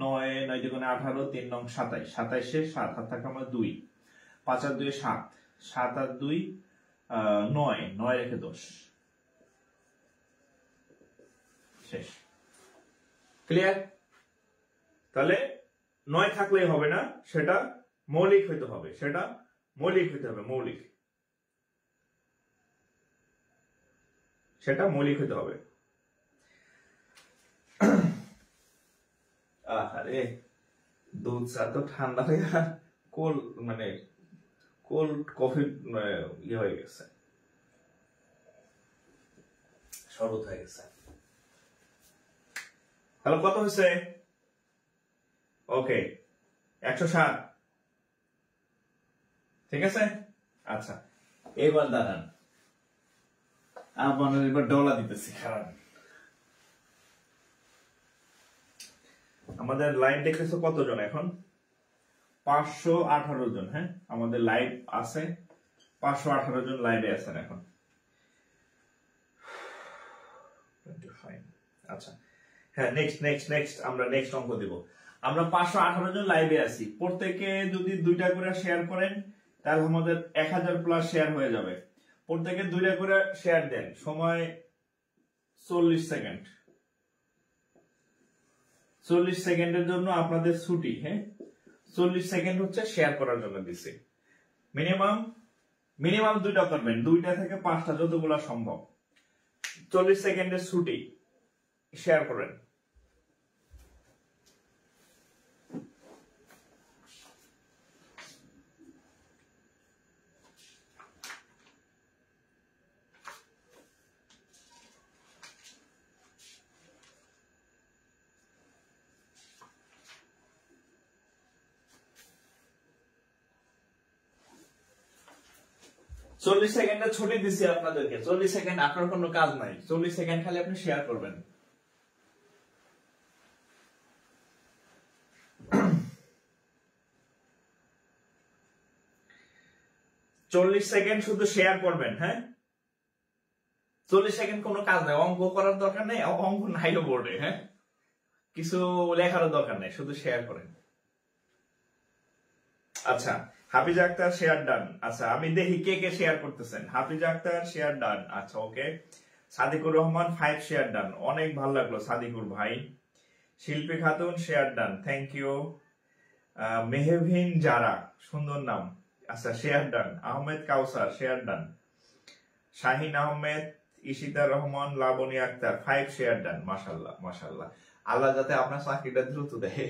9 9 দুগুণে 18, 3 নং 27, 27 7 হাত থাকে আমার 2, 5 আর 2 7, 7 আর 2 9, 9 রেখে 10, শেষ। ক্লিয়ার? তাহলে 9 থাকলেই হবে না, সেটা মৌলিক হইতে হবে, সেটা মৌলিক হইতে হবে, মৌলিক, সেটা মৌলিক হইতে হবে। আরে দুধ চা তো ঠান্ডা হয়ে কোল্ড, মানে কোল্ড কফি ইয়ে হয়ে গেছে, শরবত হয়ে গেছে। তাহলে কত হয়েছে? ওকে, 107, ঠিক আছে। আচ্ছা, এবার দাঁড়ান, আপনার এবার ডলা দিতেছি, কারণ আমাদের লাইভ দেখতেছো কতজন এখন? 518 জন, হ্যাঁ আমাদের লাইভ আছে, 518 জন লাইভে আছেন এখন। আচ্ছা, হ্যাঁ নেক্সট আমরা নেক্সট অঙ্ক দিব। আমরা 518 জন লাইভে আছি, প্রত্যেকে যদি 2টা করে শেয়ার করেন তাহলে আমাদের 1000 প্লাস শেয়ার হয়ে যাবে। প্রত্যেকে 2টা করে শেয়ার দেন, সময় 40 সেকেন্ড। 40 সেকেন্ডের জন্য আপনাদের ছুটি, হ্যাঁ 40 সেকেন্ড হচ্ছে শেয়ার করার জন্য দিছি। মিনিমাম 2টা করবেন, 2টা থেকে 5টা যতগুলো সম্ভব। 40 সেকেন্ডের ছুটি, শেয়ার করেন। চল্লিশ সেকেন্ডের ছুটি দিচ্ছি আপনাদেরকে। 40 সেকেন্ড আপনার কোনো কাজ নাই, 40 সেকেন্ড খালি আপনি শেয়ার করবেন। চল্লিশ সেকেন্ড শুধু শেয়ার করবেন, হ্যাঁ 40 সেকেন্ড কোনো কাজ নাই, অঙ্ক করার দরকার নেই, অঙ্ক নাইও বোর্ডে, হ্যাঁ কিছু লেখারও দরকার নেই, শুধু শেয়ার করেন। আচ্ছা, হাফিজা আক্তার শেয়ার ডান। আচ্ছা, আমি দেখি কে কে শেয়ার করতেছেন। হাফিজা আক্তার শেয়ার ডান, আচ্ছা okay. Sadiqur Rahman 5 share done, অনেক ভালো লাগলো সাদিকুর ভাই। Shilpi Khatun share done, thank you. Mehvin Zara, সুন্দর নাম, আচ্ছা share done. Ahmed Kawsar share done. Shahin Ahmed, Ishita Rahman, Labony Akter 5 share done. মাশাআল্লাহ মাশাআল্লাহ, আল্লাহ যাতে আপনার চাকরিটা দ্রুত দেয়।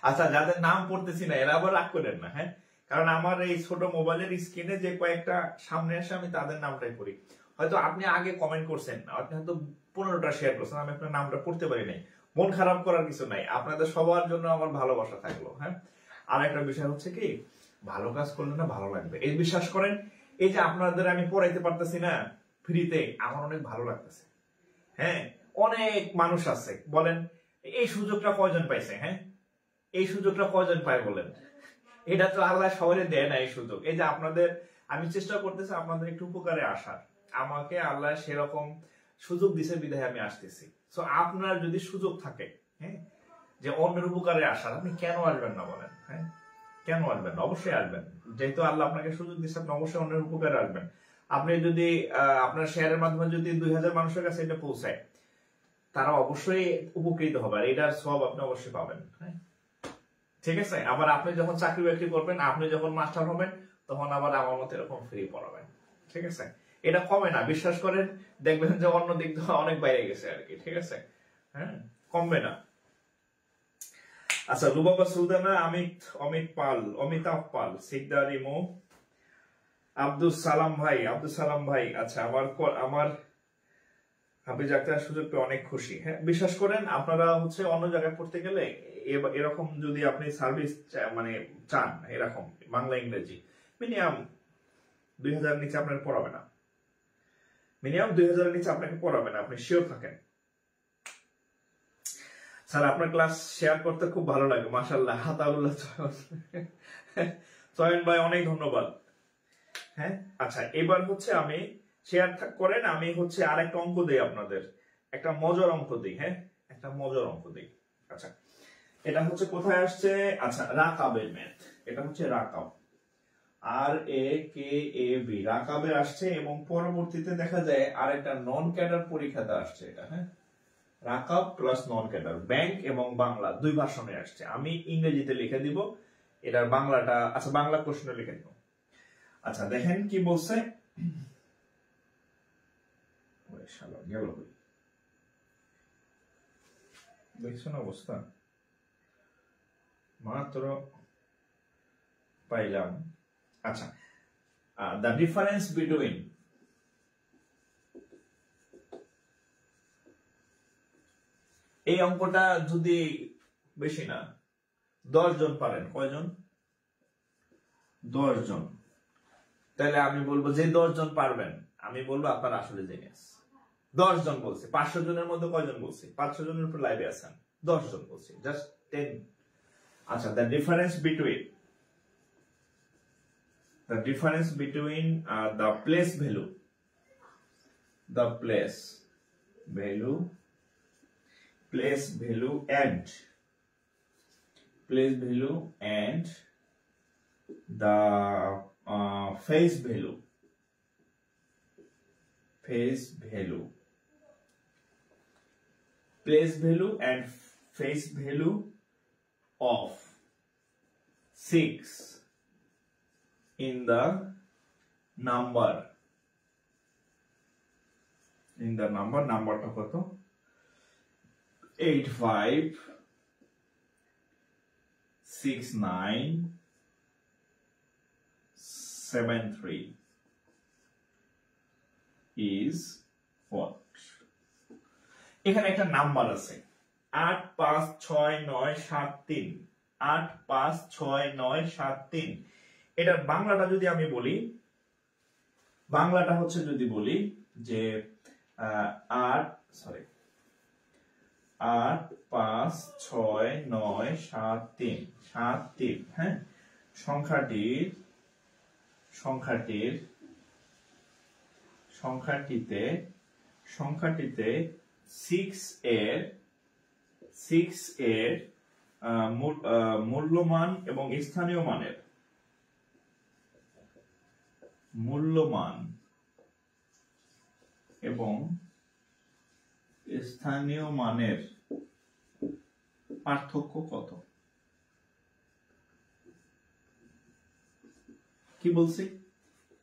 আচ্ছা, যাদের নাম পড়তেছি না এরা আবার রাগ করেন না, হ্যাঁ কারণ আমার এই ছোট মোবাইলের স্ক্রিনে যে কয়েকটা সামনে আসে আমি তাদের নামটাই পড়ি। হয়তো আপনি আগে কমেন্ট করছেন, আপনি হয়তো 15টা শেয়ার করছেন, আমি আপনার নামটা পড়তে পারি নাই, মন খারাপ করার কিছু নাই, আপনাদের সবার জন্য আমার ভালোবাসা থাকলো। হ্যাঁ, আর একটা বিষয় হচ্ছে কি, ভালো কাজ করলে না ভালো লাগবে, এই বিশ্বাস করেন। এই যে আপনাদের আমি পড়াইতে পারতেছি না ফ্রিতে, আমার অনেক ভালো লাগতেছে। হ্যাঁ, অনেক মানুষ আছে, বলেন এই সুযোগটা কয়জন পাইছে? হ্যাঁ, এই সুযোগটা কয়জন পায় বলেন? এটা তো আল্লাহ সবাই দেয় না এই সুযোগ। এই যে আপনাদের, আমি চেষ্টা করতেছি আপনাদের একটু উপকারে আসার, আমাকে আল্লাহ সেরকম সুযোগ দিছে বিধায় আমি আসতেছি। তো আপনার যদি সুযোগ থাকে হ্যাঁ, যে অন্যের উপকারে আসার, আপনি কেন আসবেন না বলেন? হ্যাঁ, কেন আসবেন? অবশ্যই আসবেন, যেহেতু আল্লাহ আপনাকে সুযোগ দিচ্ছে, আপনি অবশ্যই অন্যের উপকারে আসবেন। আপনি যদি আপনার শেয়ারের মাধ্যমে যদি 2000 মানুষের কাছে এটা পৌঁছায়, তারা অবশ্যই উপকৃত হবে, আর এটার সব আপনি অবশ্যই পাবেন। হ্যাঁ, ঠিক আছে। আবার আপনি যখন চাকরি বাকরি করবেন, আপনি যখন মাস্টার হবেন, তখন আবার আমার মতো এরকম ফ্রি পড়াবেন। ঠিক আছে, এটা কমে না, বিশ্বাস করেন, দেখবেন যে অন্য দিক দিয়ে অনেক বাইরে গেছে আর কি। ঠিক আছে, হ্যাঁ, কমবে না। আচ্ছা, রুবাবা সুলতানা, অমিত পাল, অমিতাভ পাল, সিকদার ইমো, আব্দুল সালাম ভাই। আচ্ছা, আমার হাফিজ আক্তার সুযোগ পেয়ে অনেক খুশি। হ্যাঁ, বিশ্বাস করেন, আপনারা হচ্ছে অন্য জায়গায় পড়তে গেলে এরকম যদি আপনি সার্ভিস মানে চান, এরকম বাংলা ইংরেজি মিনিমাম 2000 নিচে আপনার পড়াবে না, মিনিমাম 2000 নিচে আপনাকে পড়াবে না, আপনি শিওর থাকেন। স্যার, আপনার ক্লাস শেয়ার করতে খুব ভালো লাগে, মাশাআল্লাহ। হাতাউল্লাহ চয়ন ভাই, অনেক ধন্যবাদ। হ্যাঁ, আচ্ছা, এবার হচ্ছে আমি শেয়ার করেন, আমি হচ্ছে আর একটা অঙ্ক দেই আপনাদের, একটা মজার অঙ্ক দিই। হ্যাঁ, একটা মজার অঙ্ক দিই। আচ্ছা, এটা হচ্ছে কোথায় আসছে? আচ্ছা, রাকাবের ম্যাথ, এটা হচ্ছে রাকাব, RAKAB, রাকাবের আসছে, এবং পরবর্তীতে দেখা যায় আরেকটা নন ক্যাডার পরীক্ষাতে আসছে এটা। হ্যাঁ, Rakab plus non cadre, bank এবং বাংলা দুই ভাষণে আসছে। আমি ইংরেজিতে লিখে দিব, এটার বাংলাটা, আচ্ছা, বাংলা প্রশ্ন লিখে দিব। আচ্ছা, দেখেন কি বলছে। দেখছেন অবস্থা, মাত্র পাইলাম। আচ্ছা, দ্য ডিফারেন্স বিটুইন, এই অঙ্কটা যদি বেশি না 10 জন পারেন, কয়জন? 10 জন, তাহলে আমি বলবো যে 10 জন পারবেন, আমি বলবো আপনারা আসলে জিনিয়াস। 10 জন বলছি, 500 জনের মধ্যে কয়জন বলছি? 500 জনের উপর লাইভে আছেন, 10 জন বলছি, জাস্ট 10। আচ্ছা, the difference between the place value, the place value and the face value place value and face value of 6 in the number নাম্বারটা কত? 856973 is what? এখানে একটা নাম্বার আছে 856973, 856973। এটার বাংলাটা যদি আমি বলি, বাংলাটা হচ্ছে যদি বলি যে 856973, হ্যাঁ, সংখ্যাটিতে 6 এর মূল্যমান এবং স্থানীয় মানের পার্থক্য কত? কি বলছি?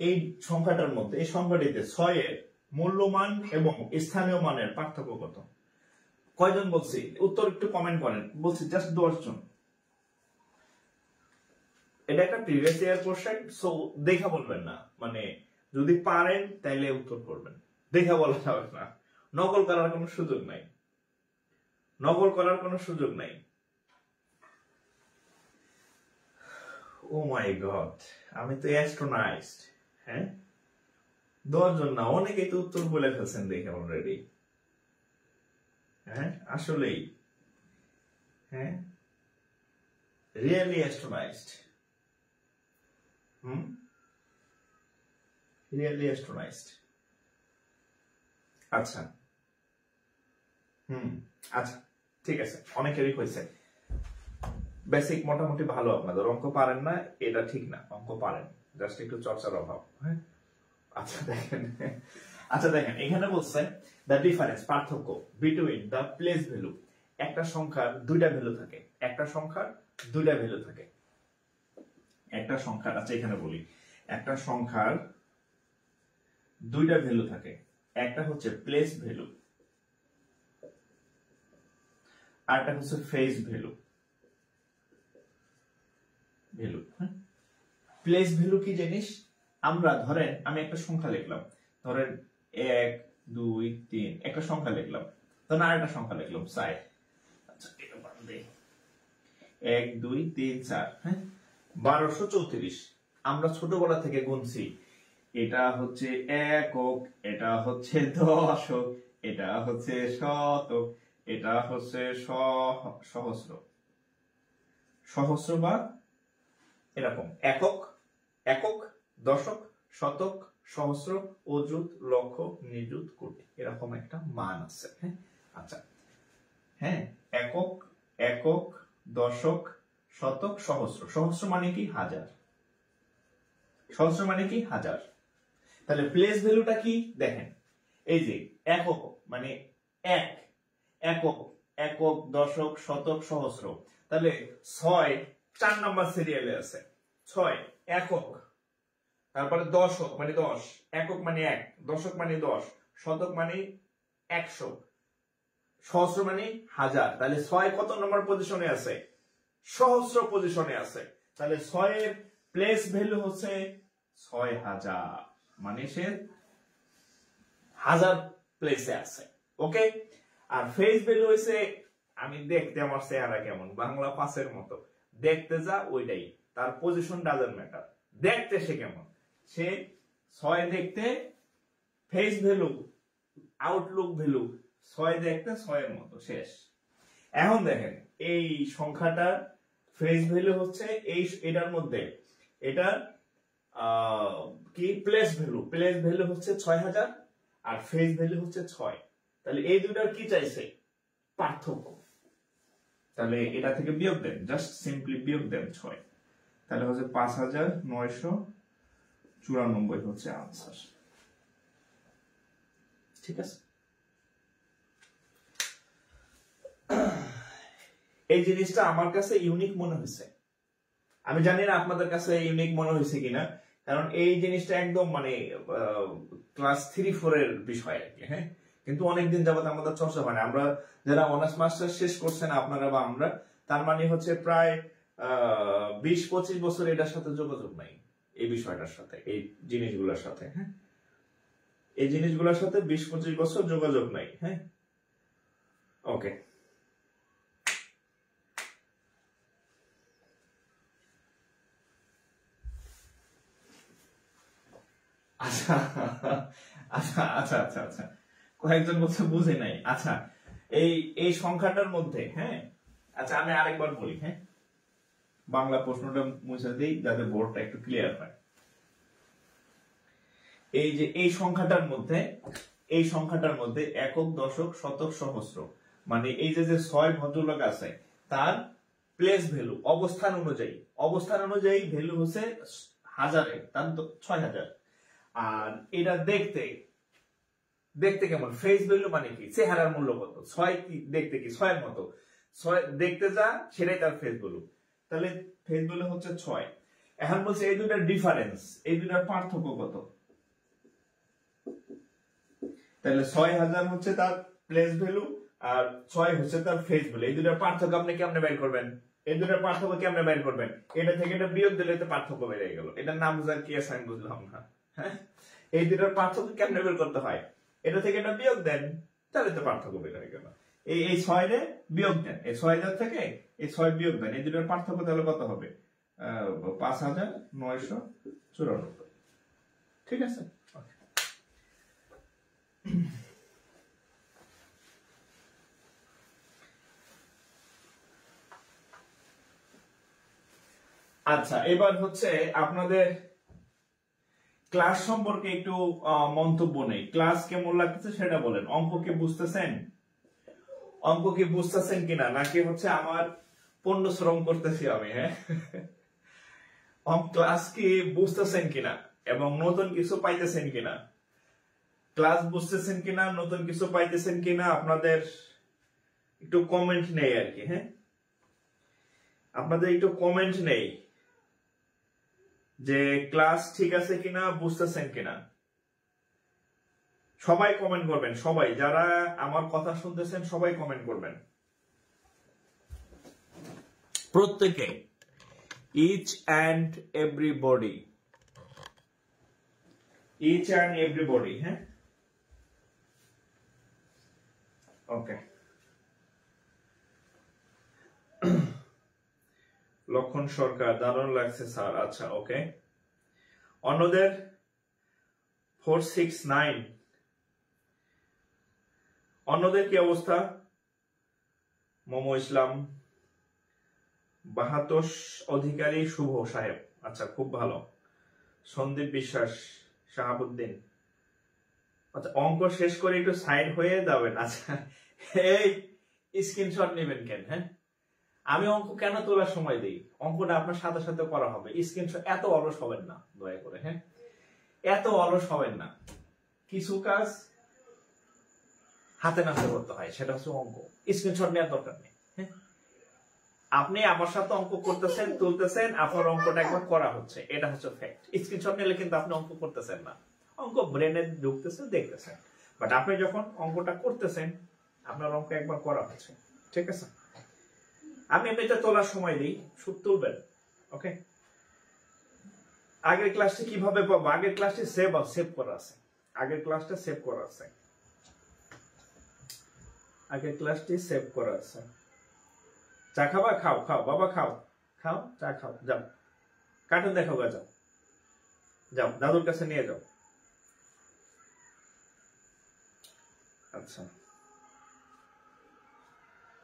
এই সংখ্যাটার মধ্যে, এই সংখ্যাটিতে 6 এর মূল্যমান এবং স্থানীয় মানের পার্থক্য কত? কয়জন বলছি? উত্তর একটু কমেন্ট করেন। বলছি জাস্ট 10 জন। এটা একটা প্রিভিয়াস ইয়ার কোশ্চেন, সো দেখা বলবেন না, মানে যদি পারেন তাইলে উত্তর করবেন, দেখা বলা যাবে না। নকল করার কোনো সুযোগ নাই। ও মাই গড, আমি তো অ্যাস্ট্রোনাইজড। হ্যাঁ, 10 জন না, অনেকেই তো উত্তর বলে ফেলছেন দেখে অলরেডি। হ্যাঁ, আসলেই, হ্যাঁ, রিয়েলি অ্যাস্ট্রোনাইজড। রিয়েলি অ্যাস্ট্রোনাইজড। আচ্ছা, আচ্ছা, ঠিক আছে, অনেকেরই হয়েছে। বেসিক মোটামুটি ভালো, আপনাদের অঙ্ক পারেন না এটা ঠিক না, অঙ্ক পারেন, জাস্ট একটু চর্চার অভাব। হ্যাঁ, আচ্ছা দেখেন এখানে বলছে দ্য ডিফারেন্স, পার্থক্য বিটুইন দ্য প্লেস ভ্যালু, একটা সংখ্যার দুইটা ভ্যালু থাকে, একটা সংখ্যার দুইটা ভ্যালু থাকে, একটা সংখ্যার, আচ্ছা এখানে বলি, একটা সংখ্যার দুইটা ভ্যালু থাকে, একটা হচ্ছে প্লেস ভ্যালু আর একটা হচ্ছে ফেজ ভ্যালু। প্লেস ভ্যালু কি জিনিস? আমরা ধরেন আমি একটা সংখ্যা লিখলাম, ধরেন 1 2 3, একটা সংখ্যা লিখলাম, ধরেন আরেকটা সংখ্যা লিখলাম 4। আচ্ছা এটা বাদ দেই, 1 2 3 4, হ্যাঁ 1234। আমরা ছোটবেলা থেকে গুনছি, এটা হচ্ছে একক, এটা হচ্ছে দশক, এটা হচ্ছে শতক, এটা হচ্ছে সহস্র, সহস্র বা এরকম একক, একক, দশক, শতক, সহস্র, অযুত, লক্ষ, নিযুত, কোটি, এরকম একটা মান আছে। হ্যাঁ আচ্ছা, হ্যাঁ একক, একক, দশক, শতক, সহস্র, সহস্র মানে কি হাজার, সহস্র মানে কি হাজার। তাহলে প্লেস ভ্যালুটা কি দেখেন, এই যে একক মানে এক, একক, একক, দশক, শতক, সহস্র, তাহলে 6 4 নাম্বার সিরিয়ালে আছে, 6 একক, তারপরে দশক মানে 10, একক মানে 1, দশক মানে 10, শতক মানে 100, সহস্র মানে হাজার। তাহলে 6 কত নম্বর পজিশনে আছে? সহস্র পজিশনে আছে। তাহলে 6 এর প্লেস ভ্যালু হচ্ছে 6000, মানে সে 1000 প্লেসে আছে। ওকে, আর ফেজ ভ্যালু হইছে, আমি দেখতে আমার চেহারা কেমন, বাংলা পাসের মতো, দেখতে যা ওইটাই, তার পজিশন ডাজন্ট ম্যাটার, দেখতে সে কেমন, সে 6 দেখতে, ফেজ ভ্যালু, আউটলুক ভ্যালু 6 দেখতে 6 এর মতো, শেষ। এখন দেখেন এই সংখ্যাটার ফেজ ভ্যালু হচ্ছে এই, এটার মধ্যে এটা কি প্লেস ভ্যালু, প্লেস ভ্যালু হচ্ছে 6000 আর ফেজ ভ্যালু হচ্ছে 6। তাহলে এই দুটার কি চাইছে? পার্থক্য। তাহলে এটা থেকে বিয়োগ দেন, জাস্ট সিম্পলি বিয়োগ দেন 6, তাহলে হচ্ছে 5994 হচ্ছে আনসার। ঠিক আছে, এই জিনিসটা আমার কাছে ইউনিক মনে হয়েছে, আমি জানি না আপনাদের কাছে ইউনিক মনে হয়েছে কিনা, কারণ এই জিনিসটা একদম মানে ক্লাস 3-4 এর বিষয় আর কি। হ্যাঁ, কিন্তু অনেকদিন যাবত আমাদের চর্চা হয় না, আমরা যারা অনার্স মাস্টার শেষ করছেন আপনারা বা আমরা, তার মানে হচ্ছে প্রায় 20-25 বছর এটার সাথে যোগাযোগ নাই, এই বিষয়টার সাথে, এই জিনিসগুলোর সাথে। হ্যাঁ, এই জিনিসগুলোর সাথে 20-25 বছর যোগাযোগ নাই। হ্যাঁ, ওকে, আচ্ছা আচ্ছা আচ্ছা আচ্ছা আচ্ছা, কয়েকজন বলছে বুঝে নাই। আচ্ছা এই এই সংখ্যাটার মধ্যে, হ্যাঁ আচ্ছা আমি আরেকবার বলি, হ্যাঁ বাংলা প্রশ্নটা মুছে দিই যাতে বোর্ডটা একটু ক্লিয়ার হয়। এই যে এই সংখ্যাটার মধ্যে, এই সংখ্যাটার মধ্যে একক, দশক, শতক, সহস্র, মানে এই যে 6 ভদ্রলোক আছে, তার প্লেস ভ্যালু অবস্থান অনুযায়ী, অবস্থান অনুযায়ী ভ্যালু হচ্ছে হাজারে, তার 6000। আর এটা দেখতে, দেখতে কেমন, ফেস ভ্যালু মানে কি, চেহারার মূল্য কত, 6 কি দেখতে কি 6 এর মতো, 6 দেখতে যা সেটাই তার ফেস ভ্যালু। তাহলে ফেস ভ্যালু হচ্ছে 6। এখন বলছে এই দুটার ডিফারেন্স, এই দুটার পার্থক্য কত? তাহলে 6000 হচ্ছে তার প্লেস ভ্যালু আর 6 হচ্ছে তার ফেস ভ্যালু। এই দুটার পার্থক্য আপনি কেমনে বের করবেন? এই দুটার পার্থক্য কেমনে বের করবেন? এটা থেকে এটা বিয়োগ দিলে তো পার্থক্য বেড়ে গেল, এটার নাম বুঝার কি আছে আমি বুঝলাম না। হ্যাঁ, এই দুটার পার্থক্য কেমনে বের করতে হয়? এটা থেকে এটা বিয়োগ দেন, তাহলে তো পার্থক্য বের হয়ে গেল। এই 6 রে বিয়োগ দেন, এই 6000 থেকে এই 6 বিয়োগ দেন, এই দুটার পার্থক্য তাহলে কত হবে? 5994। ঠিক আছে, আচ্ছা এবার হচ্ছে আপনাদের ক্লাস সম্পর্কে একটু মন্তব্য নেই, ক্লাস কেমন লাগতেছে সেটা বলেন। অঙ্ক কি বুঝতেছেন? অঙ্ক কি বুঝতেছেন কিনা, নাকি হচ্ছে আমার পণ্য শ্রম করতেছি আমি? হ্যাঁ, ক্লাস কি বুঝতেছেন কিনা এবং নতুন কিছু পাইতেছেন কিনা, ক্লাস বুঝতেছেন কিনা, নতুন কিছু পাইতেছেন কিনা, আপনাদের একটু কমেন্ট নেই আর কি। হ্যাঁ, আপনাদের একটু কমেন্ট নেই যে ক্লাস ঠিক আছে কিনা, বুঝতেছেন কিনা। সবাই কমেন্ট করবেন, সবাই যারা আমার কথা শুনতেছেন সবাই কমেন্ট করবেন, প্রত্যেকে, each and everybody, each and everybody. হ্যাঁ, ওকে। লক্ষণ সরকার, দারুণ লাগছে স্যার। আচ্ছা, ওকে। অন্যদের 469, অন্যদের কি অবস্থা? মোমো ইসলাম, বাহাতোষ অধিকারী, শুভ সাহেব, আচ্ছা খুব ভালো। সন্দীপ বিশ্বাস, শাহাবুদ্দিন, আচ্ছা অঙ্ক শেষ করে একটু সাইড হয়ে যাবেন। আচ্ছা, এই স্ক্রিনশট নেবেন কেন? হ্যাঁ, আমি অঙ্ক কেন তোলার সময় দিই, অঙ্কটা আপনার সাথে সাথে করা হবে। স্ক্রিনশট এত অলস হবেন না দয়া করে। হ্যাঁ, এত অলস হবেন না। কিছু কাজ হাতে নাতে করতে হয়, সেটা হচ্ছে অঙ্ক। স্ক্রিনশট নেওয়ার দরকার নেই। হ্যাঁ, আপনি আমার সাথে অঙ্ক করতেছেন, তুলতেছেন, আপনার অঙ্কটা একবার করা হচ্ছে, এটা হচ্ছে ফ্যাক্ট। স্ক্রিনশট নিলে কিন্তু আপনি অঙ্ক করতেছেন না, অঙ্ক ব্রেনে ঢুকতেছে, দেখতেছেন। বাট আপনি যখন অঙ্কটা করতেছেন, আপনার অঙ্ক একবার করা হচ্ছে, ঠিক আছে? আমি এমনিতে তোলার সময় দিই, শুধু তুলবেন। ওকে, আগের ক্লাসটি কিভাবে পাবো? আগের ক্লাসটি সেভ করা আছে, আগের ক্লাসটা সেভ করা আছে, আগের ক্লাসটি সেভ করা আছে। চা খাবা? খাও, খাও বাবা, খাও, খাও, চা খাও, যাও কার্টুন দেখাও, যাও যাও দাদুর কাছে নিয়ে যাও। আচ্ছা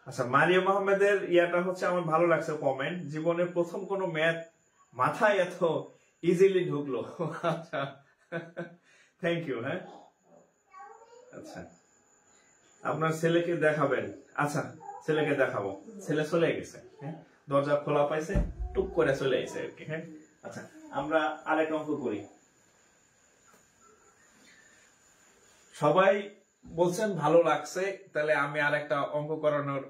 আচ্ছা, মারিয়াম আহমেদের ইয়াটা হচ্ছে আমার ভালো লাগছে কমেন্ট, জীবনের প্রথম কোন ম্যাথ মাথায় এত ইজিলি ঢুকলো। আচ্ছা, থ্যাংক ইউ। হ্যাঁ, আচ্ছা, আপনার ছেলেকে দেখাবেন? আচ্ছা, ছেলেকে দেখাবো। ছেলে চলে গেছে, হ্যাঁ, দরজা খোলা পাইছে, টুক করে চলে গেছে আর কি। হ্যাঁ, আচ্ছা, আমরা আরেক অঙ্ক করি। সবাই বলছেন ভালো লাগছে, তাহলে আমি আরেকটা অঙ্ক করানোর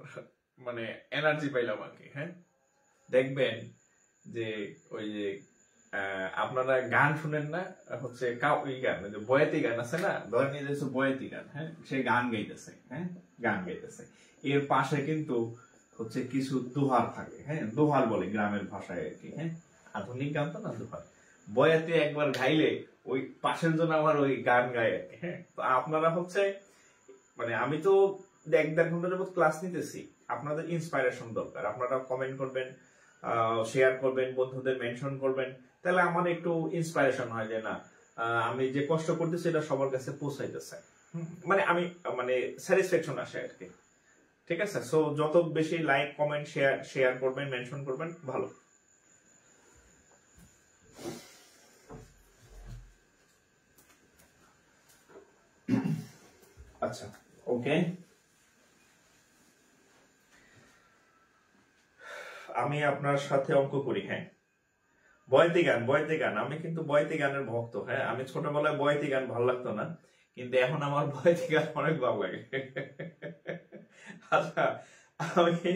মানে এনার্জি পাইলাম আর কি। হ্যাঁ, দেখবেন যে ওই যে আপনারা গান শুনেন না, হচ্ছে ওই গান, যে বয়াতি গান আছে না, ধরে নিয়ে যাচ্ছে বয়াতি গান। হ্যাঁ, সে গান গাইতেছে, হ্যাঁ গান গাইতেছে, এর পাশে কিন্তু হচ্ছে কিছু দোহার থাকে। হ্যাঁ, দোহার বলে গ্রামের ভাষায় আর কি। হ্যাঁ, আধুনিক গান তো না, দোহার। বয়াতি একবার গাইলে ওই পাশের জন্য আমার ওই গান গায় আর কি। হ্যাঁ, তো আপনারা হচ্ছে মানে আমি তো 1-1.5 ঘন্টা যাবত ক্লাস নিতেছি, আপনাদের ইন্সপাইরেশন দরকার। আপনারা কমেন্ট করবেন, শেয়ার করবেন, বন্ধুদের মেনশন করবেন, তাহলে আমার একটু ইন্সপাইরেশন হয় যে না, আমি যে কষ্ট করতেছি এটা সবার কাছে পৌঁছাইতেছে, মানে আমি মানে স্যাটিসফ্যাকশন আসে আর কি। ঠিক আছে? সো যত বেশি লাইক, কমেন্ট, শেয়ার করবেন, মেনশন করবেন, ভালো। আচ্ছা, ওকে, আমি আপনার সাথে অঙ্ক করি। হ্যাঁ, বয়াতি গান, বয়াতি গান, আমি কিন্তু বয়াতি গানের ভক্ত। হ্যাঁ, আমি ছোটবেলায় বয়াতি গান ভালো লাগতো না, কিন্তু এখন আমার বয়াতি গান অনেক ভালো লাগে। আচ্ছা, আমি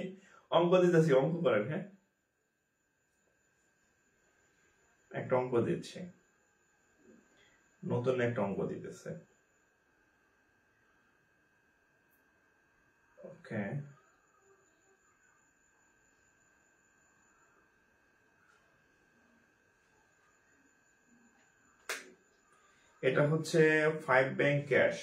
অঙ্ক দিতেছি, অঙ্ক করেন। হ্যাঁ, একটা অঙ্ক দিচ্ছি, নতুন একটা অঙ্ক দিতেছে। ওকে, এটা হচ্ছে 5 ব্যাংক ক্যাশ।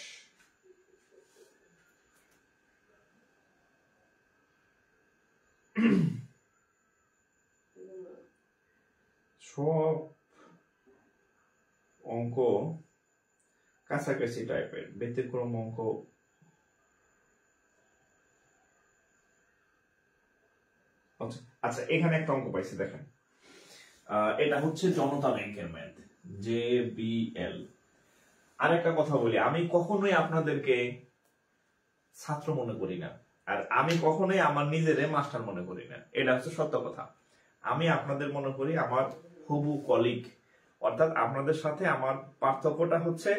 সব অঙ্ক কাছাকাছি টাইপের, ব্যতিক্রম অঙ্ক আচ্ছা, এখানে একটা অঙ্ক পাইছি, দেখেন। এটা হচ্ছে জনতা ব্যাংকের ম্যাথ, JBL। আরেকটা কথা বলি, আমি কখনোই আপনাদেরকে ছাত্র মনে করি না। আর আমি কখনোই আমার নিজেরে মাস্টার মনে করি না, এটা হচ্ছে সত্য কথা। আমি আপনাদের মনে করি আমার হবু কলিগ, অর্থাৎ আপনাদের সাথে আমার পার্থক্যটা হচ্ছে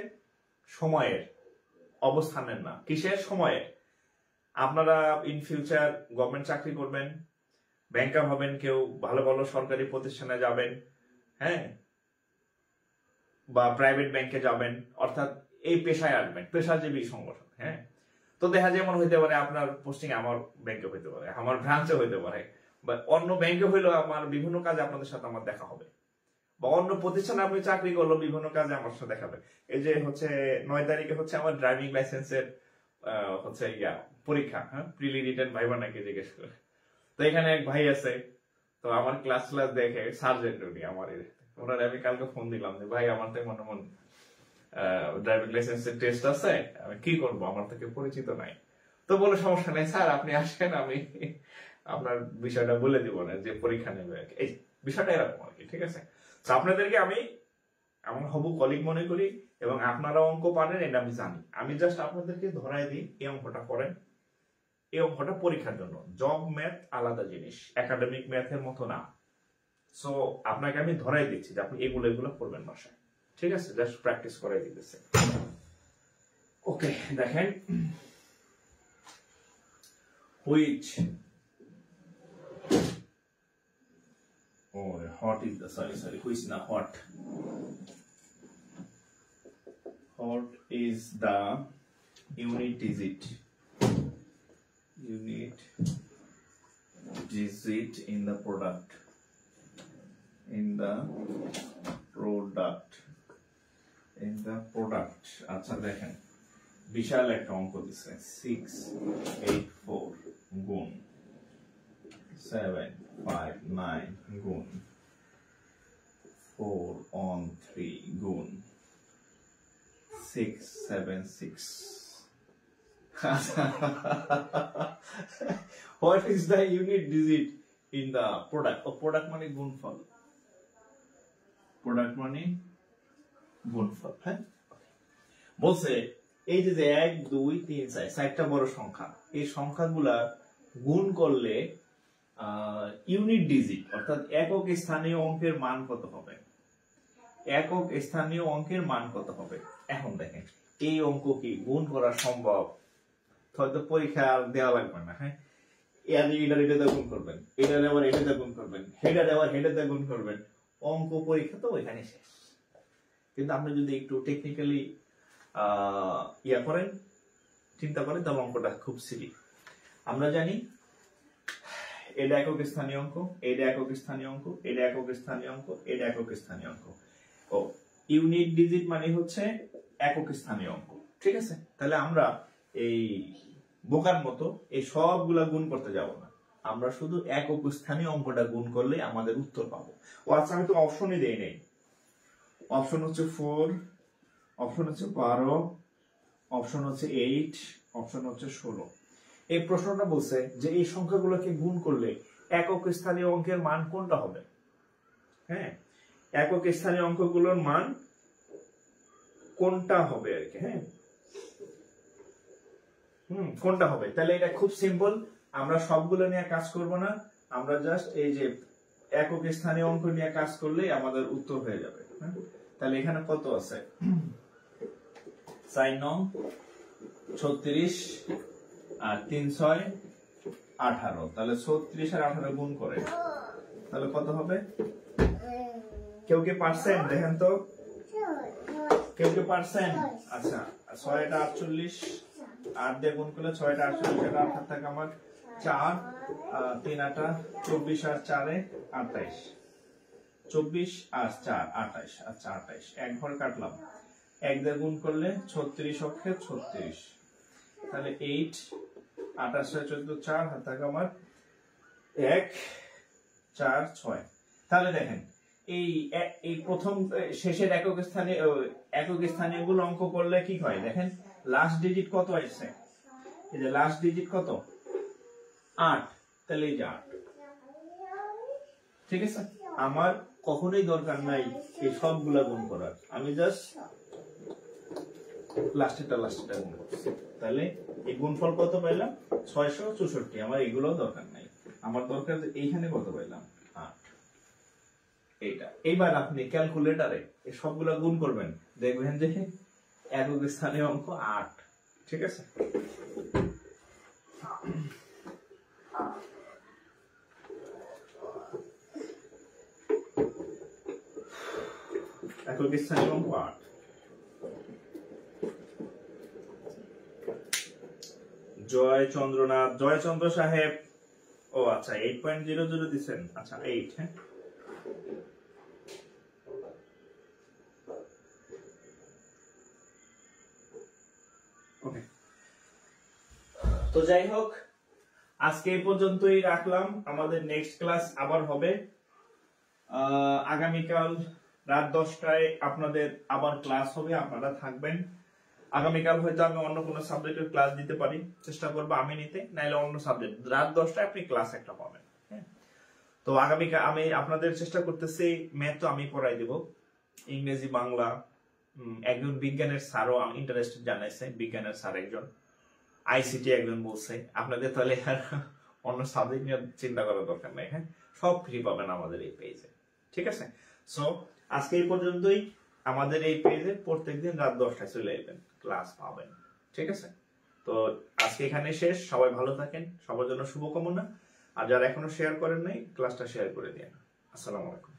সময়ের, অবস্থানের না। কিসের? সময়ের। আপনারা ইন ফিউচার গভর্নমেন্ট চাকরি করবেন, ব্যাংকার হবেন, কেউ ভালো ভালো সরকারি প্রতিষ্ঠানে যাবেন, হ্যাঁ, বা প্রাইভেট ব্যাংকে যাবেন, অর্থাৎ এই পেশায় আসবেন, পেশাজীবী সংগঠন। হ্যাঁ, তো দেখা যেমন হইতে পারে আপনার পোস্টিং আমার ব্যাংকে হইতে পারে, আমার ব্রাঞ্চে হইতে পারে, বা অন্য ব্যাংকে হইলেও আমার বিভিন্ন কাজে আপনাদের সাথে আমার দেখা হবে, বা অন্য প্রতিষ্ঠানে আপনি চাকরি করলো বিভিন্ন কাজে আমার সাথে দেখা হবে। এই যে হচ্ছে 9 তারিখে হচ্ছে আমার ড্রাইভিং লাইসেন্সের হচ্ছে পরীক্ষা, হ্যাঁ, প্রিলি রিটেন ভাইবা নাকি জিজ্ঞেস করে। তো এখানে এক ভাই আছে, তো আমার ক্লাস দেখে সার্জেন্ট উনি আমার, ওনার আমি কালকে ফোন দিলাম যে ভাই আমার তো মনে মন ড্রাইভিং লাইসেন্সের টেস্ট আছে, আমি কি করবো, আমার থেকে পরিচিত নাই। তো বলে সমস্যা নাই স্যার, আপনি আসেন, আমি আপনার বিষয়টা বলে দিব না যে পরীক্ষা নেবে, এই বিষয়টা এরকম আর কি। ঠিক আছে, তো আপনাদেরকে আমি আমার হবু কলিগ মনে করি, এবং আপনারা অঙ্ক পারেন এটা আমি জানি। আমি জাস্ট আপনাদেরকে ধরাই দিই এই অঙ্কটা করেন, এই অঙ্কটা পরীক্ষার জন্য। জব ম্যাথ আলাদা জিনিস, একাডেমিক ম্যাথের মতো না। সো আপনাকে আমি ধরাই দিচ্ছি যে আপনি এগুলো করবেন বাসায়। ঠিক আছে, জাস্ট প্র্যাকটিস করাই দিতেছে। ওকে, দেখেন, which hot is the sorry which na hot is the unit digit in the product আচ্ছা দেখেন, বিশাল একটা অঙ্ক দিচ্ছে, 684 গুণ 759 গুণ 413 গুণ 676। What is the unit digit in the product? Product মানে গুণফল, প্রোডাক্ট মানে গুণফল। হ্যাঁ, বলছে এই যে 1 2 3 4 চারটা বড় সংখ্যা, এই সংখ্যাগুলা গুণ করলে ইউনিট ডিজিট অর্থাৎ একক স্থানীয় অঙ্কের মান কত হবে, একক স্থানীয় অঙ্কের মান কত হবে। এখন দেখেন এই অঙ্ক কি গুণ করা সম্ভব? হয়তো পরীক্ষা দেওয়া লাগবে না। হ্যাঁ, এটা গুণ করবেন, এটা আবার এটা গুণ করবেন, হেডা আবার হেডা গুণ করবেন, অঙ্ক পরীক্ষা তো ওইখানে শেষ। কিন্তু আপনি যদি একটু টেকনিক্যালি করেন, চিন্তা করেন, তাহলে অঙ্কটা খুব সিলি। আমরা জানি এটা একক স্থানীয় অঙ্ক, এটা একক স্থানীয় অঙ্ক, এটা একক স্থানীয় অঙ্ক, এটা একক স্থানীয় অঙ্ক। ও ইউনিট ডিজিট মানে হচ্ছে একক স্থানীয় অঙ্ক। ঠিক আছে, তাহলে আমরা এই বোকার মতো এই সবগুলা গুণ করতে যাব না, আমরা শুধু একক স্থানীয় অঙ্কটা গুণ করলে আমাদের উত্তর পাবো। ও আচ্ছা, আমি তো অপশনই দেই নাই। অপশন হচ্ছে 4, অপশন হচ্ছে 12, অপশন হচ্ছে 8, অপশন হচ্ছে 16। এই প্রশ্নটা বলছে যে এই সংখ্যাগুলোকে গুণ করলে একক স্থানীয় অঙ্কের মান কোনটা হবে। হ্যাঁ, একক স্থানীয় অঙ্কগুলোর মান কোনটা হবে আর কি। হ্যাঁ, কোনটা হবে। তাহলে এটা খুব সিম্পল, আমরা সবগুলো নিয়ে কাজ করব না, আমরা জাস্ট এই যে একক স্থানীয় অঙ্ক নিয়ে কাজ করলেই আমাদের উত্তর হয়ে যাবে। তাহলে এখানে কত আছে, 4 9 36 আর 3 6 18। তাহলে 36 আর 18 গুণ করে তাহলে কত হবে? কেউ কি পারছেন? দেখেন তো, কেউ কি পারছেন? আচ্ছা, 6 টা 48, 8 দিয়ে গুণ করলে 6 টা 48, এটা 8 থাকে আমার 4, 3 8 24 আর 4 28, 24 আর 4 28। আচ্ছা 28, এক ঘর কাটলাম, 1 দিয়ে গুণ করলে 36 অক্ষে 36, তাহলে 8 28 14 4 হাত থাকে আমার 1 4 6। তাহলে দেখেন এই প্রথম শেষের একক স্থানীয় গুলো অঙ্ক করলে কি হয় দেখেন, লাস্ট ডিজিট কত আসছে, এই যে লাস্ট ডিজিট কত 8, তাহলে এই যে 8। ঠিক আছে, আমার কখনোই দরকার নাই এই সবগুলা গুণ করার, আমি জাস্ট লাস্টেরটা গুণ করছি। তাহলে এই গুণফল কত পাইলাম 664, আমার এগুলোও দরকার নাই, আমার দরকার এইখানে কত পাইলাম 8। এইটা এইবার আপনি ক্যালকুলেটরে এই সবগুলা গুণ করবেন, দেখবেন যে একক স্থানীয় অঙ্ক 8। ঠিক আছে, একক স্থানীয় অঙ্ক 8। জয়চন্দ্রনাথ, জয়চন্দ্র সাহেব, ও আচ্ছা 8.00 দিচ্ছেন, আচ্ছা 8। হ্যাঁ, ওকে। তো যাই হোক, আজকে এই পর্যন্তই রাখলাম, আমাদের নেক্সট ক্লাস আবার হবে আগামীকাল রাত 10টায় আপনাদের আবার ক্লাস হবে, আপনারা থাকবেন। আগামীকাল হয়তো আমি অন্য কোনো সাবজেক্টের ক্লাস দিতে পারি, চেষ্টা করবো আমি নিতে, নাইলে অন্য সাবজেক্ট রাত 10টায় আপনি ক্লাস একটা পাবেন। হ্যাঁ, তো আগামীকাল আমি আপনাদের চেষ্টা করতেছি, ম্যাথ তো আমি পড়াই দেব, ইংরেজি, বাংলা। একজন বিজ্ঞানের স্যারও ইন্টারেস্টেড জানাইছে, বিজ্ঞানের স্যার একজন, আইসিটি একজন বলছে। আপনাদের তাহলে আর অন্য সাবজেক্ট নিয়ে চিন্তা করার দরকার নেই। হ্যাঁ, সব ফ্রি পাবেন আমাদের এই পেজে। ঠিক আছে, সো আজকে এই পর্যন্তই। আমাদের এই পেজে প্রত্যেকদিন রাত 10টায় চলে আসবেন, ক্লাস পাবেন। ঠিক আছে, তো আজকে এখানে শেষ। সবাই ভালো থাকেন, সবার জন্য শুভকামনা। আর যারা এখনো শেয়ার করেন নাই, ক্লাসটা শেয়ার করে দিন। আসসালামু আলাইকুম।